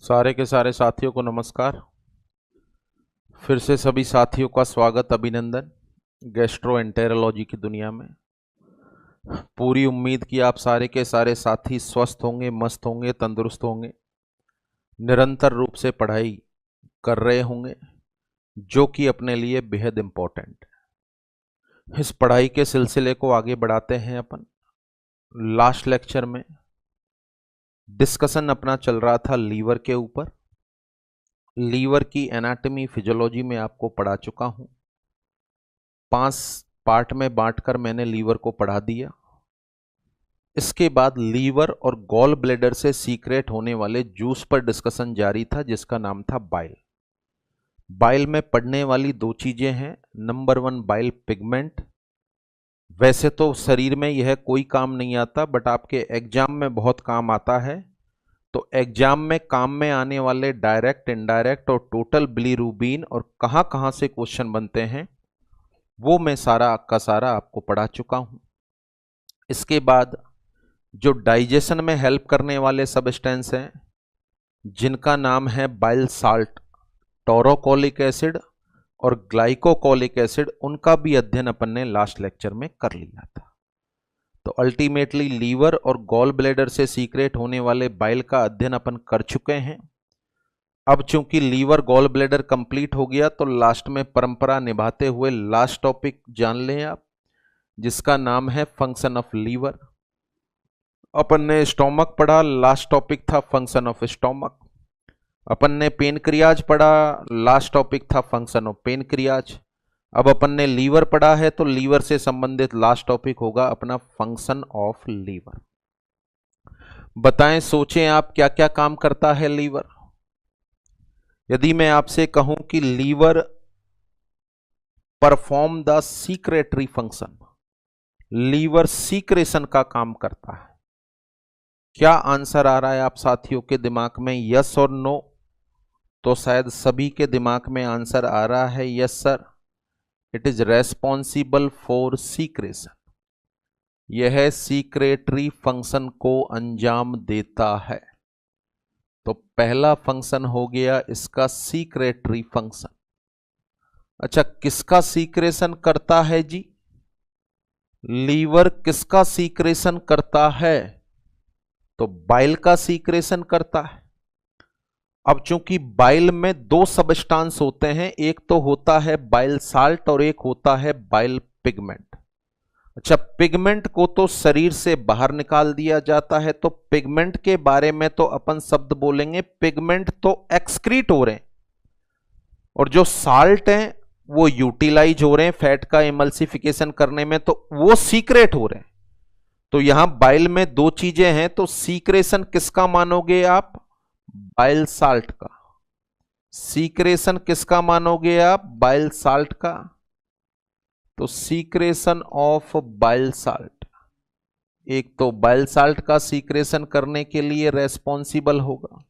सारे के सारे साथियों को नमस्कार। फिर से सभी साथियों का स्वागत, अभिनंदन गैस्ट्रोएंटेरोलॉजी की दुनिया में। पूरी उम्मीद कि आप सारे के सारे साथी स्वस्थ होंगे, मस्त होंगे, तंदुरुस्त होंगे, निरंतर रूप से पढ़ाई कर रहे होंगे, जो कि अपने लिए बेहद इम्पोर्टेंट है। इस पढ़ाई के सिलसिले को आगे बढ़ाते हैं अपन। लास्ट लेक्चर में डिस्कशन अपना चल रहा था लीवर के ऊपर। लीवर की एनाटॉमी फिजियोलॉजी में आपको पढ़ा चुका हूं। 5 पार्ट में बांटकर मैंने लीवर को पढ़ा दिया। इसके बाद लीवर और गॉल ब्लैडर से सीक्रेट होने वाले जूस पर डिस्कशन जारी था, जिसका नाम था बाइल। बाइल में पढ़ने वाली 2 चीजें हैं। Number 1 bile pigment. वैसे तो शरीर में यह कोई काम नहीं आता, बट आपके एग्जाम में बहुत काम आता है। तो एग्जाम में काम में आने वाले डायरेक्ट, इनडायरेक्ट और टोटल बिलीरुबिन और कहां कहां से क्वेश्चन बनते हैं, वो मैं सारा का सारा आपको पढ़ा चुका हूं। इसके बाद जो डाइजेशन में हेल्प करने वाले सब्सटेंस हैं, जिनका नाम है बाइल साल्ट, टोरोकोलिक एसिड और ग्लाइकोकोलिक एसिड, उनका भी अध्ययन अपन ने लास्ट लेक्चर में कर लिया था। तो अल्टीमेटली लीवर और गॉल ब्लैडर से सीक्रेट होने वाले बाइल का अध्ययन अपन कर चुके हैं। अब चूंकि लीवर गॉल ब्लैडर कंप्लीट हो गया, तो लास्ट में परंपरा निभाते हुए लास्ट टॉपिक जान लें आप, जिसका नाम है फंक्शन ऑफ लीवर। अपन ने स्टोमक पढ़ा, लास्ट टॉपिक था फंक्शन ऑफ स्टोमक। अपन ने पेनक्रियाज पढ़ा, लास्ट टॉपिक था फंक्शन ऑफ पेनक्रियाज। अब अपन ने लीवर पढ़ा है, तो लीवर से संबंधित लास्ट टॉपिक होगा अपना फंक्शन ऑफ लीवर। बताएं, सोचें आप क्या क्या काम करता है लीवर। यदि मैं आपसे कहूं कि liver perform the secretary function, liver secretion का काम करता है, क्या आंसर आ रहा है आप साथियों के दिमाग में, यस और नो? तो शायद सभी के दिमाग में आंसर आ रहा है yes sir, it is responsible for secretion. यह सीक्रेटरी फंक्शन को अंजाम देता है। तो पहला फंक्शन हो गया इसका सीक्रेटरी फंक्शन। अच्छा, किसका सीक्रेशन करता है जी? लीवर किसका सीक्रेशन करता है? तो बाइल का सीक्रेशन करता है। अब चूंकि बाइल में 2 सब्सटेंस होते हैं, एक तो होता है बाइल साल्ट और एक होता है बाइल पिगमेंट। अच्छा, पिगमेंट को तो शरीर से बाहर निकाल दिया जाता है, तो पिगमेंट के बारे में तो अपन शब्द बोलेंगे पिगमेंट तो एक्सक्रीट हो रहे हैं, और जो साल्ट हैं वो यूटिलाइज हो रहे हैं फैट का इमल्सिफिकेशन करने में, तो वो सीक्रेट हो रहे हैं। तो यहां बाइल में 2 चीजें हैं, तो सीक्रेशन किसका मानोगे आप? बाइल साल्ट का। सीक्रेशन किसका मानोगे आप? बाइल साल्ट का। तो सीक्रेशन ऑफ बाइल साल्ट, एक तो बाइल साल्ट का सीक्रेशन करने के लिए रेस्पॉन्सिबल होगा।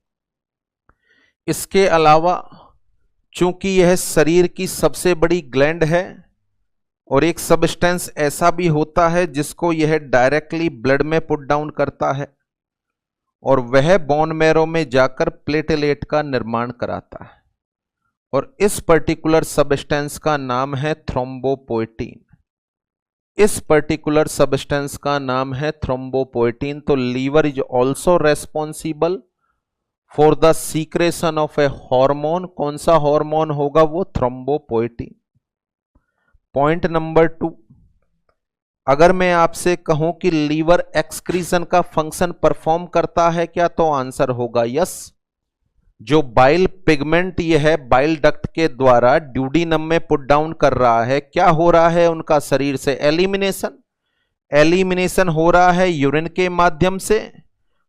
इसके अलावा चूंकि यह शरीर की सबसे बड़ी ग्लैंड है, और एक सब्सटेंस ऐसा भी होता है जिसको यह डायरेक्टली ब्लड में पुट डाउन करता है, और वह बोन मैरो में जाकर प्लेटलेट का निर्माण कराता है, और इस पर्टिकुलर सब्सटेंस का नाम है थ्रोम्बोपोएटिन। इस पर्टिकुलर सब्सटेंस का नाम है थ्रोम्बोपोएटिन। तो liver is also responsible for the secretion of a hormone. कौन सा हार्मोन होगा वो? थ्रोम्बोपोएटिन। पॉइंट नंबर 2, अगर मैं आपसे कहूं कि लीवर एक्सक्रीशन का फंक्शन परफॉर्म करता है क्या, तो आंसर होगा यस। जो बाइल पिगमेंट ये है बाइल डक्ट के द्वारा ड्यूडिनम में पुट डाउन कर रहा है, क्या हो रहा है उनका शरीर से? एलिमिनेशन हो रहा है यूरिन के माध्यम से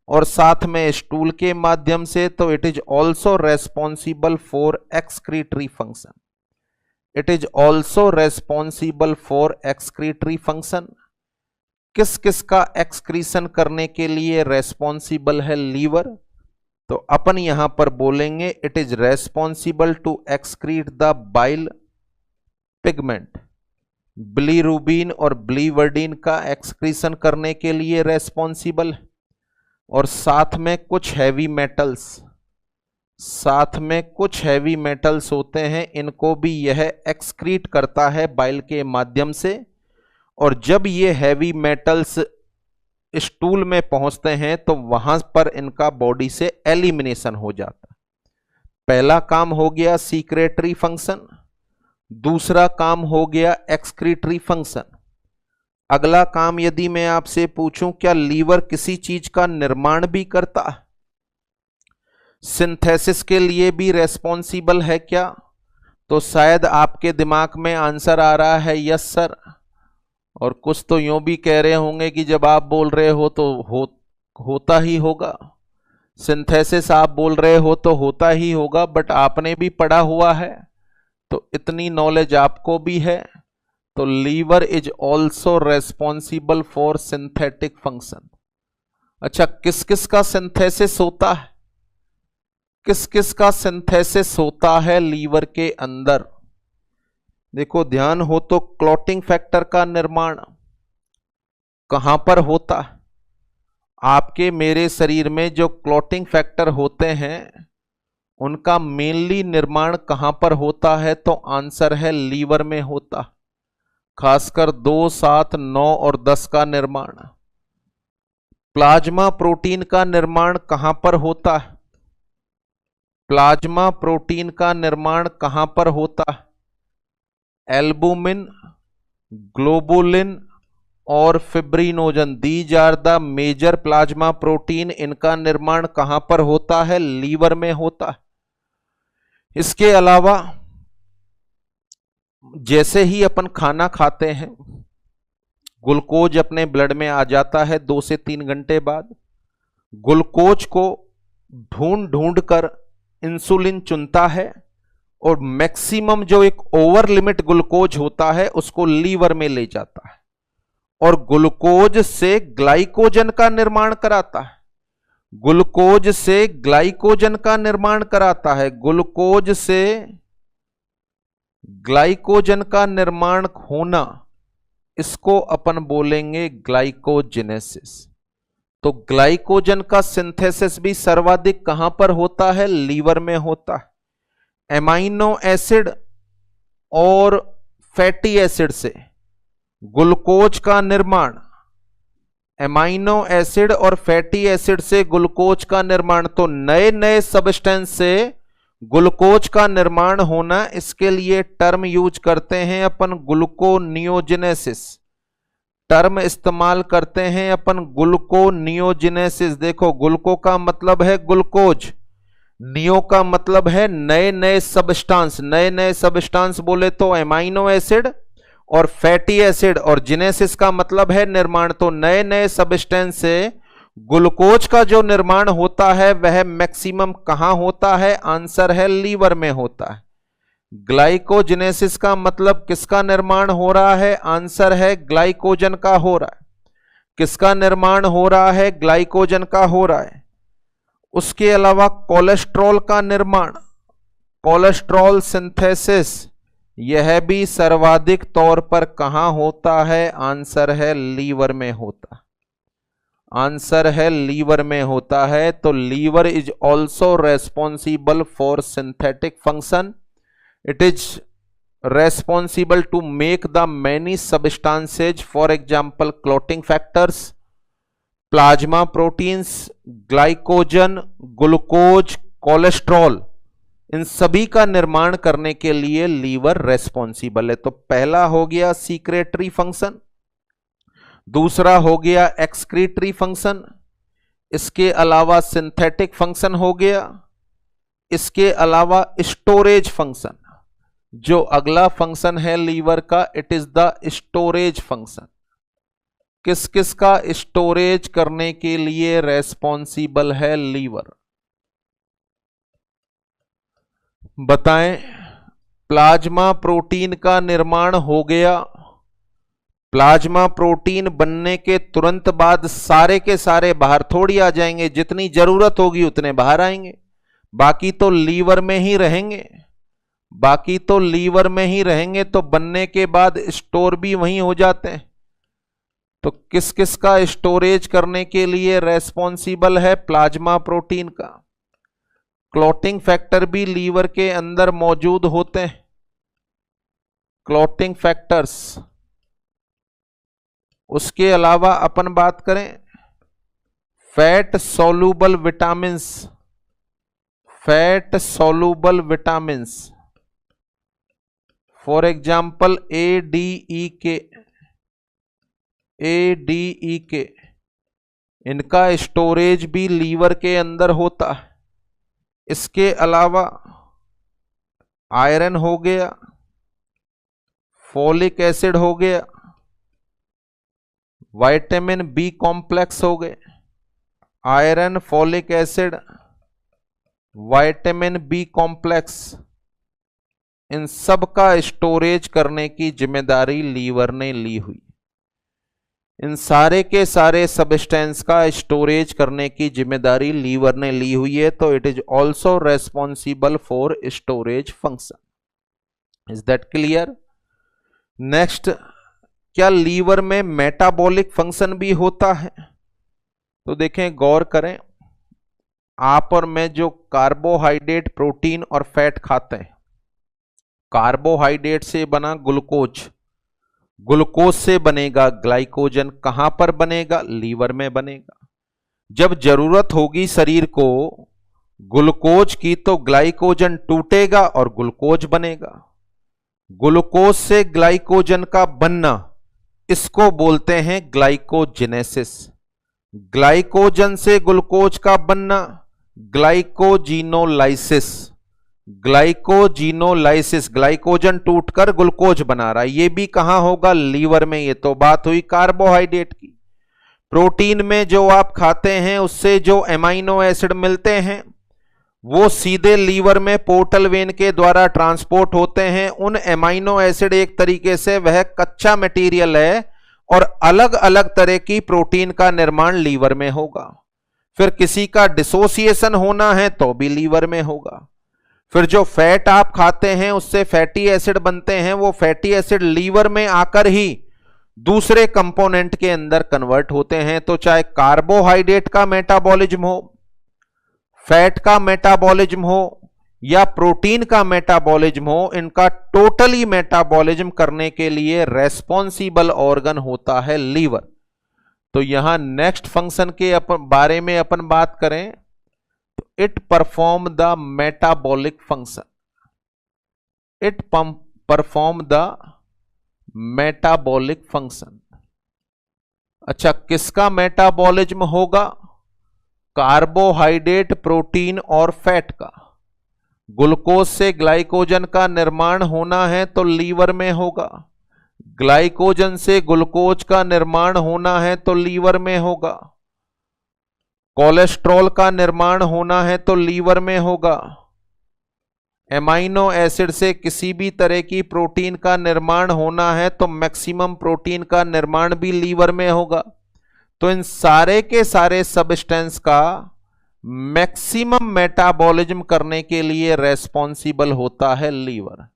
और साथ में स्टूल के माध्यम से। तो it is also responsible for excretory function. It is also responsible for excretory function. किस किस का एक्सक्रीशन करने के लिए रेस्पॉन्सिबल है लीवर? तो अपन यहां पर बोलेंगे it is responsible to excrete the bile pigment. Bilirubin और बिलीवर्डिन का एक्सक्रीशन करने के लिए रेस्पॉन्सिबल है, और साथ में कुछ हैवी मेटल्स साथ में कुछ हैवी मेटल्स होते हैं, इनको भी यह एक्सक्रीट करता है बाइल के माध्यम से। और जब ये हैवी मेटल्स स्टूल में पहुंचते हैं तो वहां पर इनका बॉडी से एलिमिनेशन हो जाता है। पहला काम हो गया सीक्रेटरी फंक्शन, दूसरा काम हो गया एक्सक्रीटरी फंक्शन। अगला काम यदि मैं आपसे पूछूं, क्या लीवर किसी चीज का निर्माण भी करता है? सिंथेसिस के लिए भी रेस्पॉन्सिबल है क्या? तो शायद आपके दिमाग में आंसर आ रहा है यस सर, और कुछ तो यूं भी कह रहे होंगे कि जब आप बोल रहे हो तो होता ही होगा। सिंथेसिस आप बोल रहे हो तो होता ही होगा, बट आपने भी पढ़ा हुआ है तो इतनी नॉलेज आपको भी है। तो liver is also responsible for synthetic function. अच्छा, किस किस का सिंथेसिस होता है? किस किस का सिंथेसिस होता है लीवर के अंदर? देखो ध्यान हो तो क्लॉटिंग फैक्टर का निर्माण कहां पर होता है? आपके मेरे शरीर में जो क्लॉटिंग फैक्टर होते हैं उनका मेनली निर्माण कहां पर होता है? तो आंसर है लीवर में होता, खासकर 2, 7, 9 और 10 का निर्माण। प्लाज्मा प्रोटीन का निर्माण कहां पर होता है? प्लाज्मा प्रोटीन का निर्माण कहां पर होता है? एल्बुमिन, ग्लोबुलिन और fibrinogen, these are the major plasma protein. इनका निर्माण कहां पर होता है? लीवर में होता है। इसके अलावा जैसे ही अपन खाना खाते हैं, ग्लूकोज अपने ब्लड में आ जाता है 2 से 3 घंटे बाद। ग्लूकोज को ढूंढ ढूंढ कर इंसुलिन चुनता है और मैक्सिमम जो एक ओवर लिमिट ग्लूकोज होता है उसको लीवर में ले जाता है और ग्लूकोज से ग्लाइकोजन का निर्माण कराता है। ग्लूकोज से ग्लाइकोजन का निर्माण कराता है। ग्लूकोज से ग्लाइकोजन का निर्माण होना, इसको अपन बोलेंगे ग्लाइकोजेनेसिस। तो ग्लाइकोजन का सिंथेसिस भी सर्वाधिक कहां पर होता है? लीवर में होता है। एमाइनो एसिड और फैटी एसिड से ग्लूकोज का निर्माण, एमाइनो एसिड और फैटी एसिड से ग्लूकोज का निर्माण, तो नए नए सब्सटेंस से ग्लूकोज का निर्माण होना, इसके लिए टर्म यूज करते हैं अपन ग्लूकोनियोजेनेसिस। टर्म इस्तेमाल करते हैं अपन ग्लूकोनियोजेनेसिस। देखो, ग्लूको का मतलब है ग्लूकोज, नियो का मतलब है नए नए सब्सटेंस। नए नए सब्सटेंस बोले तो एमाइनो एसिड और फैटी एसिड, और जेनेसिस का मतलब है निर्माण। तो नए नए सब्सटेंस से ग्लूकोज का जो निर्माण होता है वह मैक्सिमम कहां होता है? आंसर है लीवर में होता है। ग्लाइकोजेनेसिस का मतलब किसका निर्माण हो रहा है? आंसर है ग्लाइकोजन का हो रहा है। किसका निर्माण हो रहा है? ग्लाइकोजन का हो रहा है। उसके अलावा कोलेस्ट्रॉल का निर्माण, कोलेस्ट्रॉल सिंथेसिस, यह भी सर्वाधिक तौर पर कहां होता है? आंसर है लीवर में होता। आंसर है लीवर में होता है। तो liver is also responsible for synthetic function. It is responsible to make the many substances, for example clotting factors, plasma proteins, glycogen, glucose, cholesterol। इन सभी का निर्माण करने के लिए लीवर रेस्पॉन्सिबल है। तो पहला हो गया सीक्रेटरी फंक्शन, दूसरा हो गया एक्सक्रीटरी फंक्शन, इसके अलावा सिंथेटिक फंक्शन हो गया, इसके अलावा स्टोरेज फंक्शन। जो अगला फंक्शन है लीवर का, it is the storage function. किस किस का स्टोरेज करने के लिए रेस्पॉन्सिबल है लीवर? बताएं। प्लाज्मा प्रोटीन का निर्माण हो गया। प्लाज्मा प्रोटीन बनने के तुरंत बाद सारे के सारे बाहर थोड़ी आ जाएंगे, जितनी जरूरत होगी उतने बाहर आएंगे, बाकी तो लीवर में ही रहेंगे। बाकी तो लीवर में ही रहेंगे, तो बनने के बाद स्टोर भी वहीं हो जाते हैं। तो किस किस का स्टोरेज करने के लिए रेस्पॉन्सिबल है? प्लाज्मा प्रोटीन का। क्लॉटिंग फैक्टर भी लीवर के अंदर मौजूद होते हैं। Clotting factors. उसके अलावा अपन बात करें fat soluble vitamins, fat soluble vitamins, for example ADEK, ADEK, इनका स्टोरेज भी लीवर के अंदर होता है। इसके अलावा आयरन हो गया, फोलिक एसिड हो गया, विटामिन बी कॉम्प्लेक्स हो गए, iron, folic acid, vitamin B complex, इन सब का स्टोरेज करने की जिम्मेदारी लीवर ने ली हुई। इन सारे के सारे सब्सटेंस का स्टोरेज करने की जिम्मेदारी लीवर ने ली हुई है, तो it is also responsible for storage function. Is that clear? Next, क्या लीवर में मेटाबॉलिक फंक्शन भी होता है? तो देखें, गौर करें, आप और मैं जो कार्बोहाइड्रेट, प्रोटीन और फैट खाते हैं, कार्बोहाइड्रेट से बना ग्लूकोज, ग्लूकोज से बनेगा ग्लाइकोजन। कहां पर बनेगा? लीवर में बनेगा। जब जरूरत होगी शरीर को ग्लूकोज की तो ग्लाइकोजन टूटेगा और ग्लूकोज बनेगा। ग्लूकोज से ग्लाइकोजन का बनना, इसको बोलते हैं ग्लाइकोजेनेसिस। ग्लाइकोजन से ग्लूकोज का बनना ग्लाइकोजिनोलाइसिस। ग्लाइकोजिनोलाइसिस, ग्लाइकोजन टूटकर ग्लूकोज बना रहा है। ये भी कहां होगा? लीवर में। ये तो बात हुई कार्बोहाइड्रेट की। प्रोटीन में जो आप खाते हैं उससे जो एमाइनो एसिड मिलते हैं वो सीधे लीवर में पोर्टल वेन के द्वारा ट्रांसपोर्ट होते हैं। उन एमाइनो एसिड एक तरीके से वह कच्चा मटेरियल है और अलग अलग तरह की प्रोटीन का निर्माण लीवर में होगा। फिर किसी का डिसोसिएशन होना है तो भी लीवर में होगा। फिर जो फैट आप खाते हैं उससे फैटी एसिड बनते हैं, वो फैटी एसिड लीवर में आकर ही दूसरे कंपोनेंट के अंदर कन्वर्ट होते हैं। तो चाहे कार्बोहाइड्रेट का मेटाबॉलिज्म हो, फैट का मेटाबॉलिज्म हो या प्रोटीन का मेटाबॉलिज्म हो, इनका टोटली मेटाबॉलिज्म करने के लिए रेस्पॉन्सिबल ऑर्गन होता है लीवर। तो यहां नेक्स्ट फंक्शन के बारे में अपन बात करें तो it perform the metabolic function. It perform the metabolic function. अच्छा, किसका मेटाबॉलिज्म होगा? कार्बोहाइड्रेट, प्रोटीन और फैट का। ग्लूकोज से ग्लाइकोजन का निर्माण होना है तो लीवर में होगा। ग्लाइकोजन से ग्लूकोज का निर्माण होना है तो लीवर में होगा। कोलेस्ट्रॉल का निर्माण होना है तो लीवर में होगा। एमाइनो एसिड से किसी भी तरह की प्रोटीन का निर्माण होना है तो मैक्सिमम प्रोटीन का निर्माण भी लीवर में होगा। तो इन सारे के सारे सब्सटेंस का मैक्सिमम मेटाबॉलिज्म करने के लिए रेस्पॉन्सिबल होता है लीवर।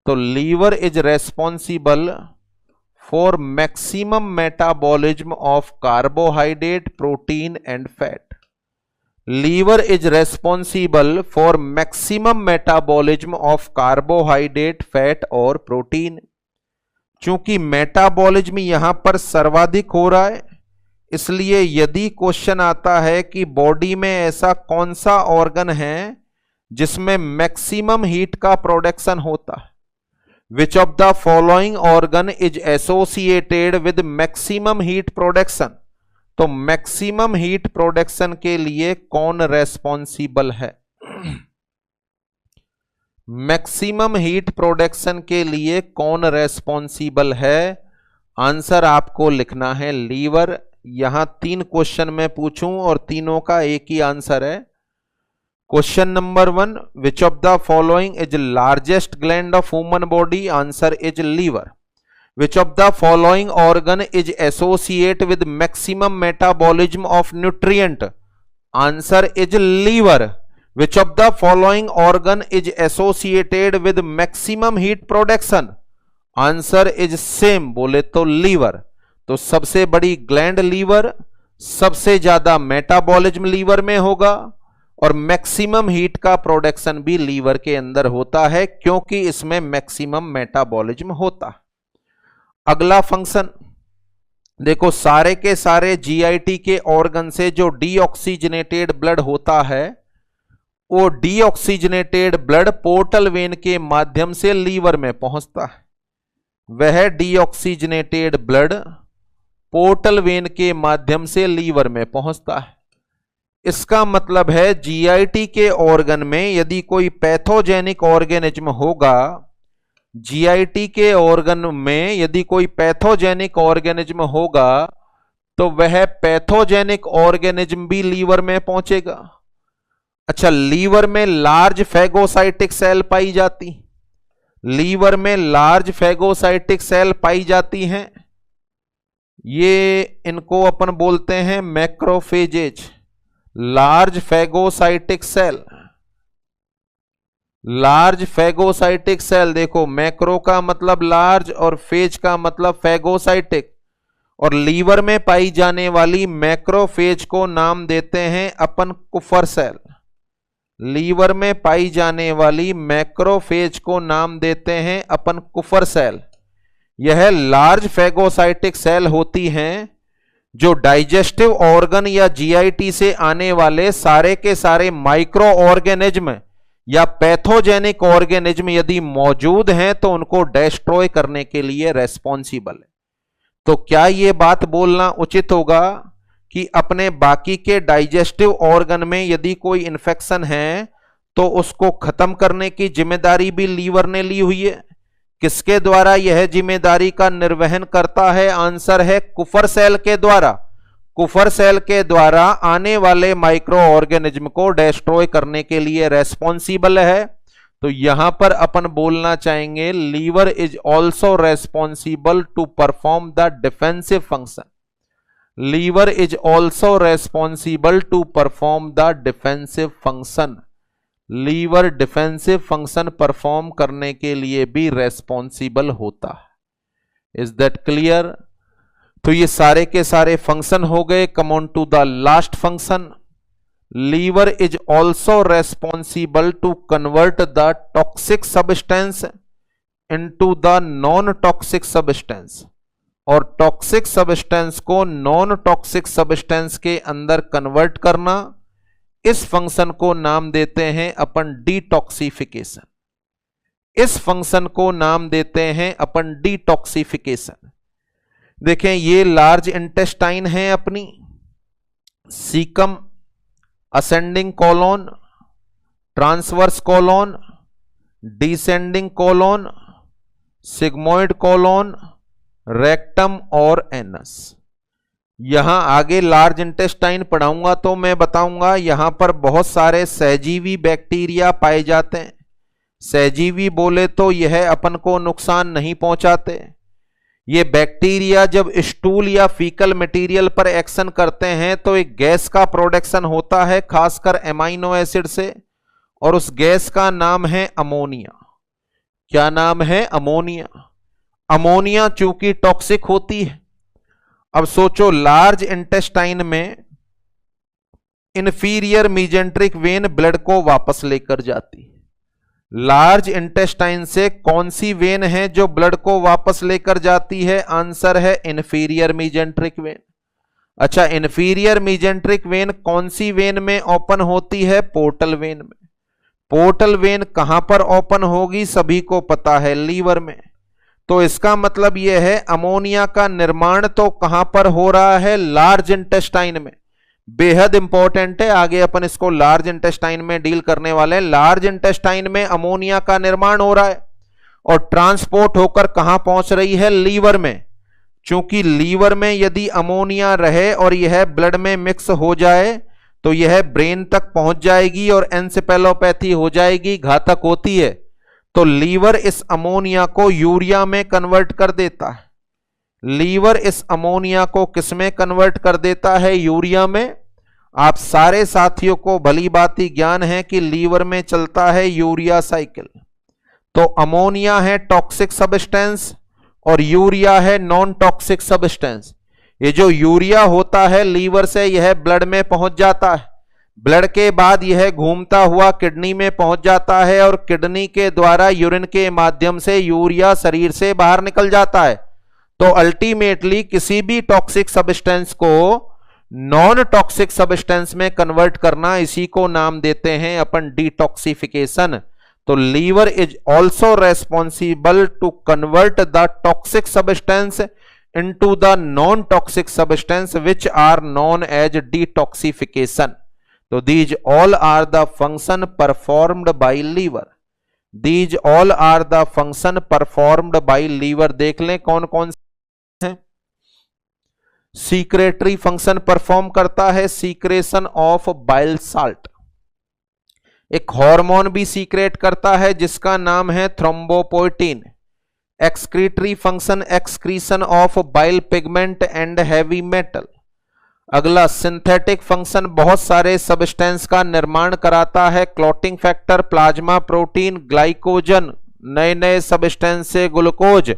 तो liver is responsible for maximum metabolism of carbohydrate, protein and fat. Liver is responsible for maximum metabolism of carbohydrate, fat और प्रोटीन। चूंकि मेटाबॉलिज्म यहां पर सर्वाधिक हो रहा है, इसलिए यदि क्वेश्चन आता है कि बॉडी में ऐसा कौन सा ऑर्गन है जिसमें मैक्सिमम हीट का प्रोडक्शन होता है, विच of the following organ is associated with maximum heat production, तो मैक्सिमम हीट प्रोडक्शन के लिए कौन रेस्पॉन्सिबल है? मैक्सिमम हीट प्रोडक्शन के लिए कौन रेस्पॉन्सिबल है? आंसर आपको लिखना है लीवर। यहां 3 क्वेश्चन मैं पूछूं और तीनों का एक ही आंसर है। Question number 1, which of the following is largest gland of human body? Answer is liver. Which of the following organ is associate with maximum metabolism of nutrient? Answer is liver. Which of the following organ is associated with maximum heat production? Answer is same, बोले तो liver. तो सबसे बड़ी gland liver, सबसे ज्यादा metabolism liver में होगा और मैक्सिमम हीट का प्रोडक्शन भी लीवर के अंदर होता है क्योंकि इसमें मैक्सिमम मेटाबॉलिज्म होता है। अगला फंक्शन देखो, सारे के सारे जीआईटी के ऑर्गन से जो डीऑक्सीजनेटेड ब्लड होता है वो डीऑक्सीजनेटेड ब्लड पोर्टल वेन के माध्यम से लीवर में पहुंचता है। वह डीऑक्सीजनेटेड ब्लड पोर्टल वेन के माध्यम से लीवर में पहुंचता है। इसका मतलब है जीआईटी के ऑर्गन में यदि कोई पैथोजेनिक ऑर्गेनिज्म होगा, जीआईटी के ऑर्गन में यदि कोई पैथोजेनिक ऑर्गेनिज्म होगा तो वह पैथोजेनिक ऑर्गेनिज्म भी लीवर में पहुंचेगा। अच्छा, लीवर में लार्ज फैगोसाइटिक सेल पाई जाती, लीवर में लार्ज फैगोसाइटिक सेल पाई जाती हैं। ये इनको अपन बोलते हैं macrophages, large phagocytic cell. Large phagocytic cell, देखो मैक्रो का मतलब लार्ज और फेज का मतलब फैगोसाइटिक, और लीवर में पाई जाने वाली मैक्रोफेज को नाम देते हैं अपन कुफर सेल। लीवर में पाई जाने वाली मैक्रोफेज को नाम देते हैं अपन कुफर सेल। यह लार्ज फैगोसाइटिक सेल होती हैं जो डाइजेस्टिव ऑर्गन या जीआईटी से आने वाले सारे के सारे माइक्रो ऑर्गेनिज्म या पैथोजेनिक ऑर्गेनिज्म यदि मौजूद हैं तो उनको डिस्ट्रॉय करने के लिए रेस्पॉन्सिबल है। तो क्या यह बात बोलना उचित होगा कि अपने बाकी के डाइजेस्टिव ऑर्गन में यदि कोई इंफेक्शन है तो उसको खत्म करने की जिम्मेदारी भी लीवर ने ली हुई है? किसके द्वारा यह जिम्मेदारी का निर्वहन करता है? आंसर है कुफर सेल के द्वारा। कुफर सेल के द्वारा आने वाले माइक्रो ऑर्गेनिज्म को डिस्ट्रॉय करने के लिए रेस्पॉन्सिबल है। तो यहां पर अपन बोलना चाहेंगे liver is also responsible to perform the defensive function. Liver is also responsible to perform the defensive function. Liver defensive function perform करने के लिए भी रेस्पॉन्सिबल होता है। Is that clear? तो ये सारे के सारे फंक्शन हो गए। Come on to the last function. Liver is also responsible to convert the toxic substance into the non toxic substance, और टॉक्सिक सब्सटेंस को नॉन टॉक्सिक सब्सटेंस के अंदर कन्वर्ट करना, इस फंक्शन को नाम देते हैं अपन डिटॉक्सिफिकेशन। इस फंक्शन को नाम देते हैं अपन डिटॉक्सिफिकेशन। देखें, ये लार्ज इंटेस्टाइन है अपनी, caecum, ascending colon, transverse colon, descending colon, sigmoid colon, rectum और एनस। यहां आगे लार्ज इंटेस्टाइन पढ़ाऊंगा तो मैं बताऊंगा यहां पर बहुत सारे सहजीवी बैक्टीरिया पाए जाते हैं। सहजीवी बोले तो यह अपन को नुकसान नहीं पहुंचाते। ये बैक्टीरिया जब स्टूल या फीकल मटेरियल पर एक्शन करते हैं तो एक गैस का प्रोडक्शन होता है, खासकर एमाइनो एसिड से, और उस गैस का नाम है अमोनिया। क्या नाम है? अमोनिया। अमोनिया चूंकि टॉक्सिक होती है, अब सोचो लार्ज इंटेस्टाइन में इंफीरियर मीजेंट्रिक वेन ब्लड को वापस लेकर जाती है। लार्ज इंटेस्टाइन से कौन सी वेन है जो ब्लड को वापस लेकर जाती है? आंसर है इंफीरियर मीजेंट्रिक वेन। अच्छा, इंफीरियर मीजेंट्रिक वेन कौन सी वेन में ओपन होती है? पोर्टल वेन में। पोर्टल वेन कहां पर ओपन होगी? सभी को पता है, लीवर में। तो इसका मतलब यह है अमोनिया का निर्माण तो कहां पर हो रहा है? लार्ज इंटेस्टाइन में। बेहद इंपॉर्टेंट है, आगे अपन इसको लार्ज इंटेस्टाइन में डील करने वाले हैं। लार्ज इंटेस्टाइन में अमोनिया का निर्माण हो रहा है और ट्रांसपोर्ट होकर कहां पहुंच रही है? लीवर में। चूंकि लीवर में यदि अमोनिया रहे और यह ब्लड में मिक्स हो जाए तो यह ब्रेन तक पहुंच जाएगी और एन्सेफेलोपैथी हो जाएगी, घातक होती है। तो लीवर इस अमोनिया को यूरिया में कन्वर्ट कर देता है। लीवर इस अमोनिया को किस में कन्वर्ट कर देता है? यूरिया में। आप सारे साथियों को भली भांति ज्ञान है कि लीवर में चलता है यूरिया साइकिल। तो अमोनिया है टॉक्सिक सब्सटेंस और यूरिया है नॉन टॉक्सिक सब्सटेंस। ये जो यूरिया होता है लीवर से यह ब्लड में पहुंच जाता है। ब्लड के बाद यह घूमता हुआ किडनी में पहुंच जाता है और किडनी के द्वारा यूरिन के माध्यम से यूरिया शरीर से बाहर निकल जाता है। तो अल्टीमेटली किसी भी टॉक्सिक सब्सटेंस को नॉन टॉक्सिक सब्सटेंस में कन्वर्ट करना, इसी को नाम देते हैं अपन डिटॉक्सिफिकेशन। तो liver is also responsible to convert the toxic substance into the non toxic substance which are known as detoxification. तो these all are the function performed by liver. These all are the function performed by liver. देख लें कौन कौन से हैं। Secretory function perform करता है, secretion of bile salt. एक हार्मोन भी सीक्रेट करता है जिसका नाम है thrombopoietin. Excretory function, excretion of bile pigment and heavy metal. अगला सिंथेटिक फंक्शन, बहुत सारे सब्सटेंस का निर्माण कराता है। Clotting factor, plasma protein, glycogen, नए नए सब्सटेंस से ग्लूकोज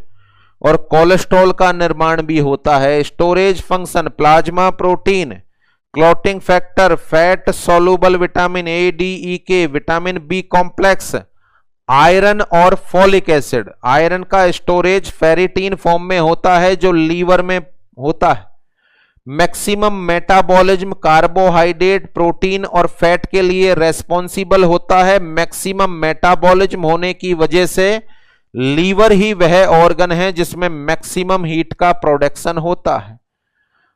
और कोलेस्ट्रॉल का निर्माण भी होता है। Storage function, plasma protein, clotting factor, fat soluble vitamin A, D, E, K, vitamin B complex, iron और फॉलिक एसिड। आयरन का स्टोरेज फेरिटीन फॉर्म में होता है जो लीवर में होता है। मैक्सिमम मेटाबॉलिज्म कार्बोहाइड्रेट, प्रोटीन और फैट के लिए रेस्पॉन्सिबल होता है। मैक्सिमम मेटाबॉलिज्म होने की वजह से लीवर ही वह ऑर्गन है जिसमें मैक्सिमम हीट का प्रोडक्शन होता है।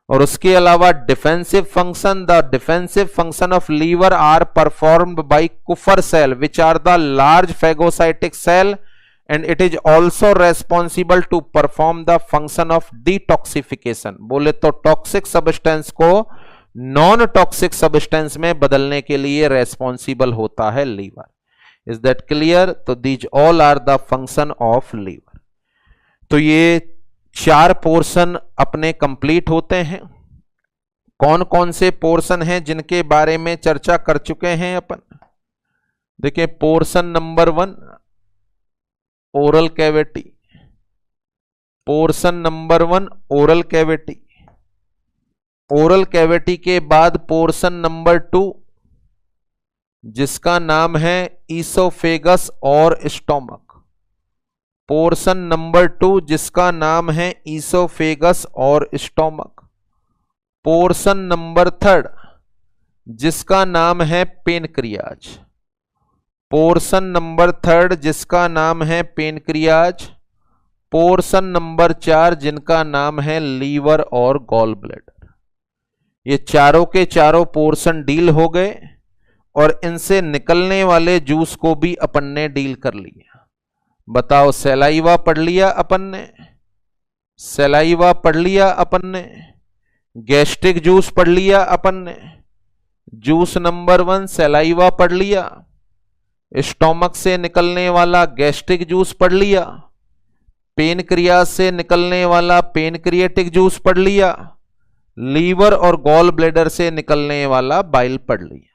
और उसके अलावा defensive function, the defensive function of liver are performed by Kupffer cell which are the large phagocytic cell and it is also responsible to perform the function of detoxification। बोले तो toxic substance को non toxic substance में बदलने के लिए responsible होता है liver. Is that clear? तो these all are the function of liver. तो ये 4 पोर्शन अपने कंप्लीट होते हैं। कौन कौन से पोर्शन हैं जिनके बारे में चर्चा कर चुके हैं अपन? देखिए, portion number 1 oral cavity. Portion number 1 oral cavity. Oral cavity के बाद पोर्शन नंबर 2 जिसका नाम है ईसोफेगस और स्टोमक। पोर्शन नंबर 2 जिसका नाम है ईसोफेगस और स्टोमक। पोर्शन नंबर 3 जिसका नाम है पेनक्रियाज। पोर्शन नंबर 3 जिसका नाम है पेनक्रियाज। पोर्शन नंबर 4 जिनका नाम है लीवर और गॉल ब्लैडर। ये चारों के चारों पोर्शन डील हो गए और इनसे निकलने वाले जूस को भी अपन ने डील कर लिया। बताओ, सैलाइवा पढ़ लिया अपन ने, सैलाइवा पढ़ लिया अपन ने, गैस्ट्रिक जूस पढ़ लिया अपन ने, जूस नंबर 1 सैलाइवा पढ़ लिया, स्टोमक से निकलने वाला गैस्ट्रिक जूस पढ़ लिया, पेनक्रियाज से निकलने वाला पेनक्रिएटिक जूस पढ़ लिया, लीवर और गॉल ब्लैडर से निकलने वाला बाइल पढ़ लिया।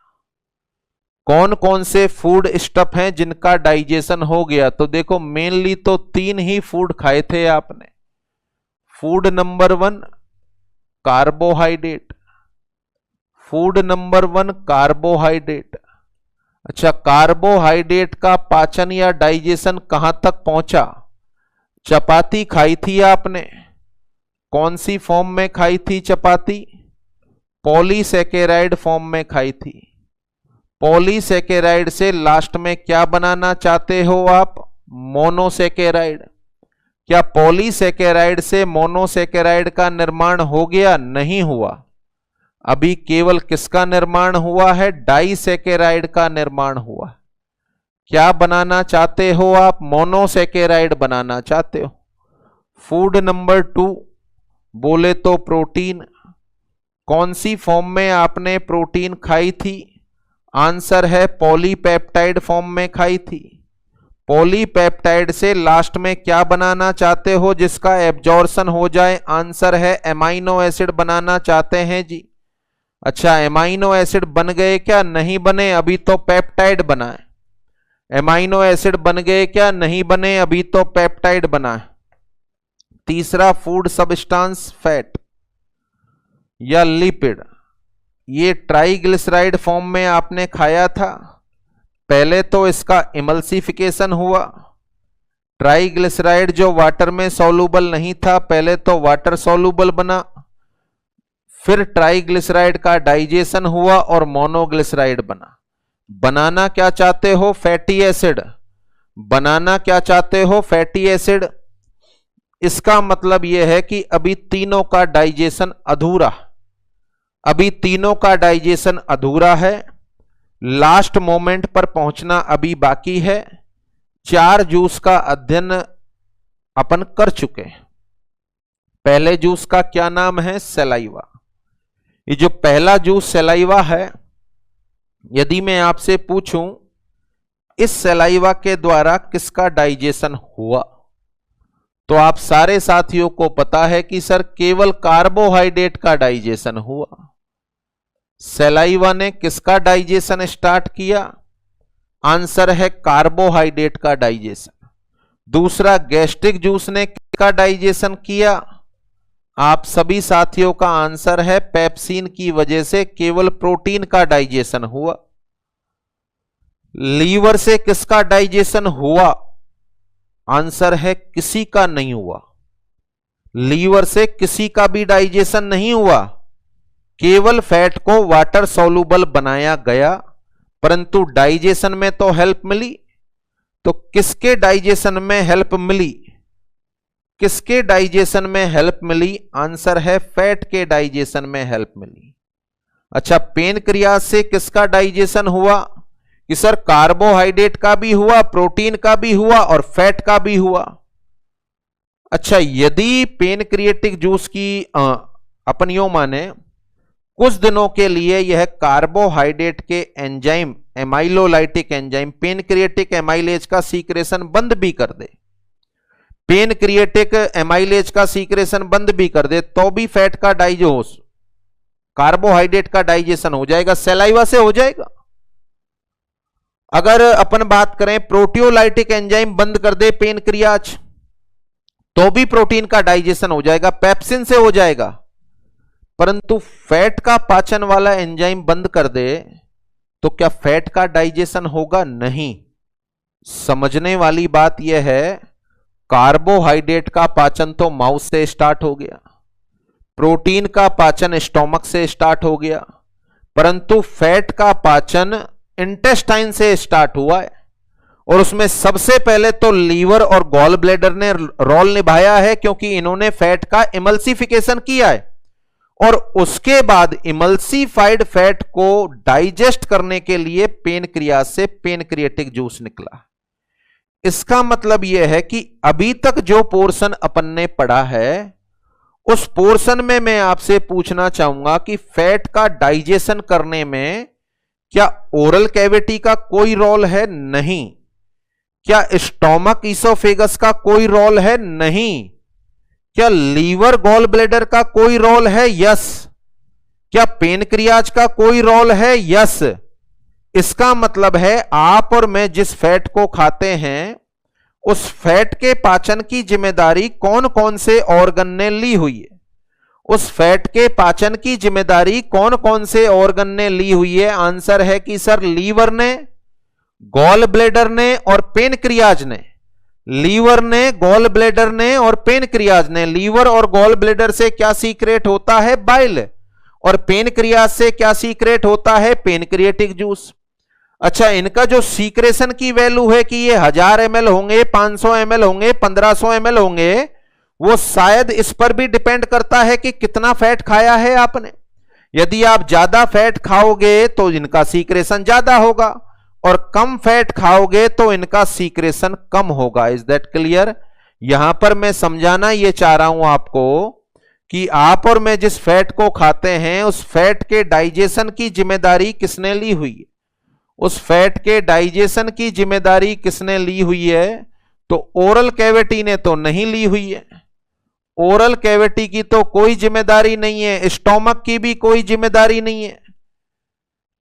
कौन कौन से फूड स्टफ हैं जिनका डाइजेशन हो गया? तो देखो, मेनली तो 3 ही फूड खाए थे आपने। Food number 1 carbohydrate. Food number 1 carbohydrate. अच्छा, कार्बोहाइड्रेट का पाचन या डाइजेशन कहां तक पहुंचा? चपाती खाई थी आपने, कौन सी फॉर्म में खाई थी चपाती? पॉलीसैकेराइड फॉर्म में खाई थी। पॉलीसैकेराइड से लास्ट में क्या बनाना चाहते हो आप? मोनोसैकेराइड। क्या पॉलीसैकेराइड से मोनोसैकेराइड का निर्माण हो गया? नहीं हुआ। अभी केवल किसका निर्माण हुआ है? डाइसैकेराइड का निर्माण हुआ। क्या बनाना चाहते हो आप? मोनोसैकेराइड बनाना चाहते हो। फूड नंबर 2 बोले तो प्रोटीन। कौन सी फॉर्म में आपने प्रोटीन खाई थी? आंसर है पॉलीपेप्टाइड फॉर्म में खाई थी। पॉलीपेप्टाइड से लास्ट में क्या बनाना चाहते हो जिसका एब्जॉर्प्शन हो जाए? आंसर है एमाइनो एसिड बनाना चाहते हैं जी। अच्छा, एमाइनो एसिड बन गए क्या? नहीं बने, अभी तो पेप्टाइड बना है। एमाइनो एसिड बन गए क्या? नहीं बने, अभी तो पेप्टाइड बना है। तीसरा फूड सब्सटेंस फैट या लिपिड। ये ट्राइग्लिसराइड फॉर्म में आपने खाया था। पहले तो इसका इमल्सिफिकेशन हुआ, ट्राइग्लिसराइड जो वाटर में सॉल्युबल नहीं था पहले तो वाटर सॉल्युबल बना, फिर ट्राइग्लिसराइड का डाइजेशन हुआ और मोनोग्लिसराइड बना। बनाना क्या चाहते हो? Fatty acid. बनाना क्या चाहते हो? Fatty acid. इसका मतलब यह है कि अभी तीनों का डाइजेशन अधूरा, अभी तीनों का डाइजेशन अधूरा है, लास्ट मोमेंट पर पहुंचना अभी बाकी है। 4 जूस का अध्ययन अपन कर चुके हैं। पहले जूस का क्या नाम है? सलाइवा। ये जो पहला जूस सलाइवा है, यदि मैं आपसे पूछूं इस सलाइवा के द्वारा किसका डाइजेशन हुआ, तो आप सारे साथियों को पता है कि सर केवल कार्बोहाइड्रेट का डाइजेशन हुआ। सलाइवा ने किसका डाइजेशन स्टार्ट किया? आंसर है कार्बोहाइड्रेट का डाइजेशन। दूसरा, गैस्ट्रिक जूस ने किसका डाइजेशन किया? आप सभी साथियों का आंसर है पेप्सिन की वजह से केवल प्रोटीन का डाइजेशन हुआ। लीवर से किसका डाइजेशन हुआ? आंसर है किसी का नहीं हुआ। लीवर से किसी का भी डाइजेशन नहीं हुआ, केवल फैट को वाटर सॉल्युबल बनाया गया, परंतु डाइजेशन में तो हेल्प मिली। तो किसके डाइजेशन में हेल्प मिली? किसके डाइजेशन में हेल्प मिली? आंसर है फैट के डाइजेशन में हेल्प मिली। अच्छा, पेनक्रियाज से किसका डाइजेशन हुआ? कि सर कार्बोहाइड्रेट का भी हुआ, प्रोटीन का भी हुआ और फैट का भी हुआ। अच्छा, यदि पेनक्रिएटिक जूस की अपन यूं माने कुछ दिनों के लिए यह कार्बोहाइड्रेट के एंजाइम, एमाइलोलाइटिक एंजाइम, पेनक्रिएटिक एमाइलेज का सीक्रेशन बंद भी कर दे, पेनक्रिएटिक एमाइलेज का सीक्रेशन बंद भी कर दे, तो भी फैट का डाइजेशन, कार्बोहाइड्रेट का डाइजेशन हो जाएगा, सलाइवा से हो जाएगा। अगर अपन बात करें प्रोटियोलाइटिक एंजाइम बंद कर दे पेनक्रियाज, तो भी प्रोटीन का डाइजेशन हो जाएगा, पेप्सिन से हो जाएगा। परंतु फैट का पाचन वाला एंजाइम बंद कर दे तो क्या फैट का डाइजेशन होगा? नहीं। समझने वाली बात यह है, कार्बोहाइड्रेट का पाचन तो माउस से स्टार्ट हो गया, प्रोटीन का पाचन स्टोमक से स्टार्ट हो गया, परंतु फैट का पाचन इंटेस्टाइन से स्टार्ट हुआ है। और उसमें सबसे पहले तो लीवर और गॉल ब्लैडर ने रोल निभाया है, क्योंकि इन्होंने फैट का इमल्सिफिकेशन किया है। और उसके बाद इमल्सिफाइड फैट को डाइजेस्ट करने के लिए पेनक्रियाज से पेनक्रिएटिक जूस निकला। इसका मतलब यह है कि अभी तक जो पोर्शन अपन ने पढ़ा है, उस पोर्शन में मैं आपसे पूछना चाहूंगा कि फैट का डाइजेशन करने में क्या ओरल कैविटी का कोई रोल है? नहीं। क्या स्टोमक ईसोफेगस का कोई रोल है? नहीं। क्या लीवर गॉल ब्लैडर का कोई रोल है? यस। क्या पेनक्रियाज का कोई रोल है? यस। इसका मतलब है आप और मैं जिस फैट को खाते हैं, उस फैट के पाचन की जिम्मेदारी कौन कौन से ऑर्गन ने ली हुई है? उस फैट के पाचन की जिम्मेदारी कौन कौन से ऑर्गन ने ली हुई है? आंसर है कि सर लीवर ने, गॉल ब्लैडर ने और पेनक्रियाज ने। लीवर ने, गॉल ब्लैडर ने और पेनक्रियाज ने। लीवर और गॉल ब्लैडर से क्या सीक्रेट होता है? बाइल। और पेनक्रियाज से क्या सीक्रेट होता है? Pancreatic juice. अच्छा, इनका जो सीक्रेशन की वैल्यू है कि ये 1000 ml होंगे, 500 ml होंगे, 1500 ml होंगे, वो शायद इस पर भी डिपेंड करता है कि कितना फैट खाया है आपने। यदि आप ज्यादा फैट खाओगे तो इनका सीक्रेशन ज्यादा होगा, और कम फैट खाओगे तो इनका सीक्रेशन कम होगा। Is that clear? यहां पर मैं समझाना ये चाह रहा हूं आपको कि आप और मैं जिस फैट को खाते हैं, उस फैट के डाइजेशन की जिम्मेदारी किसने ली हुई है? उस फैट के डाइजेशन की जिम्मेदारी किसने ली हुई है? तो ओरल कैविटी ने तो नहीं ली हुई है। ओरल कैविटी की तो कोई जिम्मेदारी नहीं है, स्टोमक की भी कोई जिम्मेदारी नहीं है।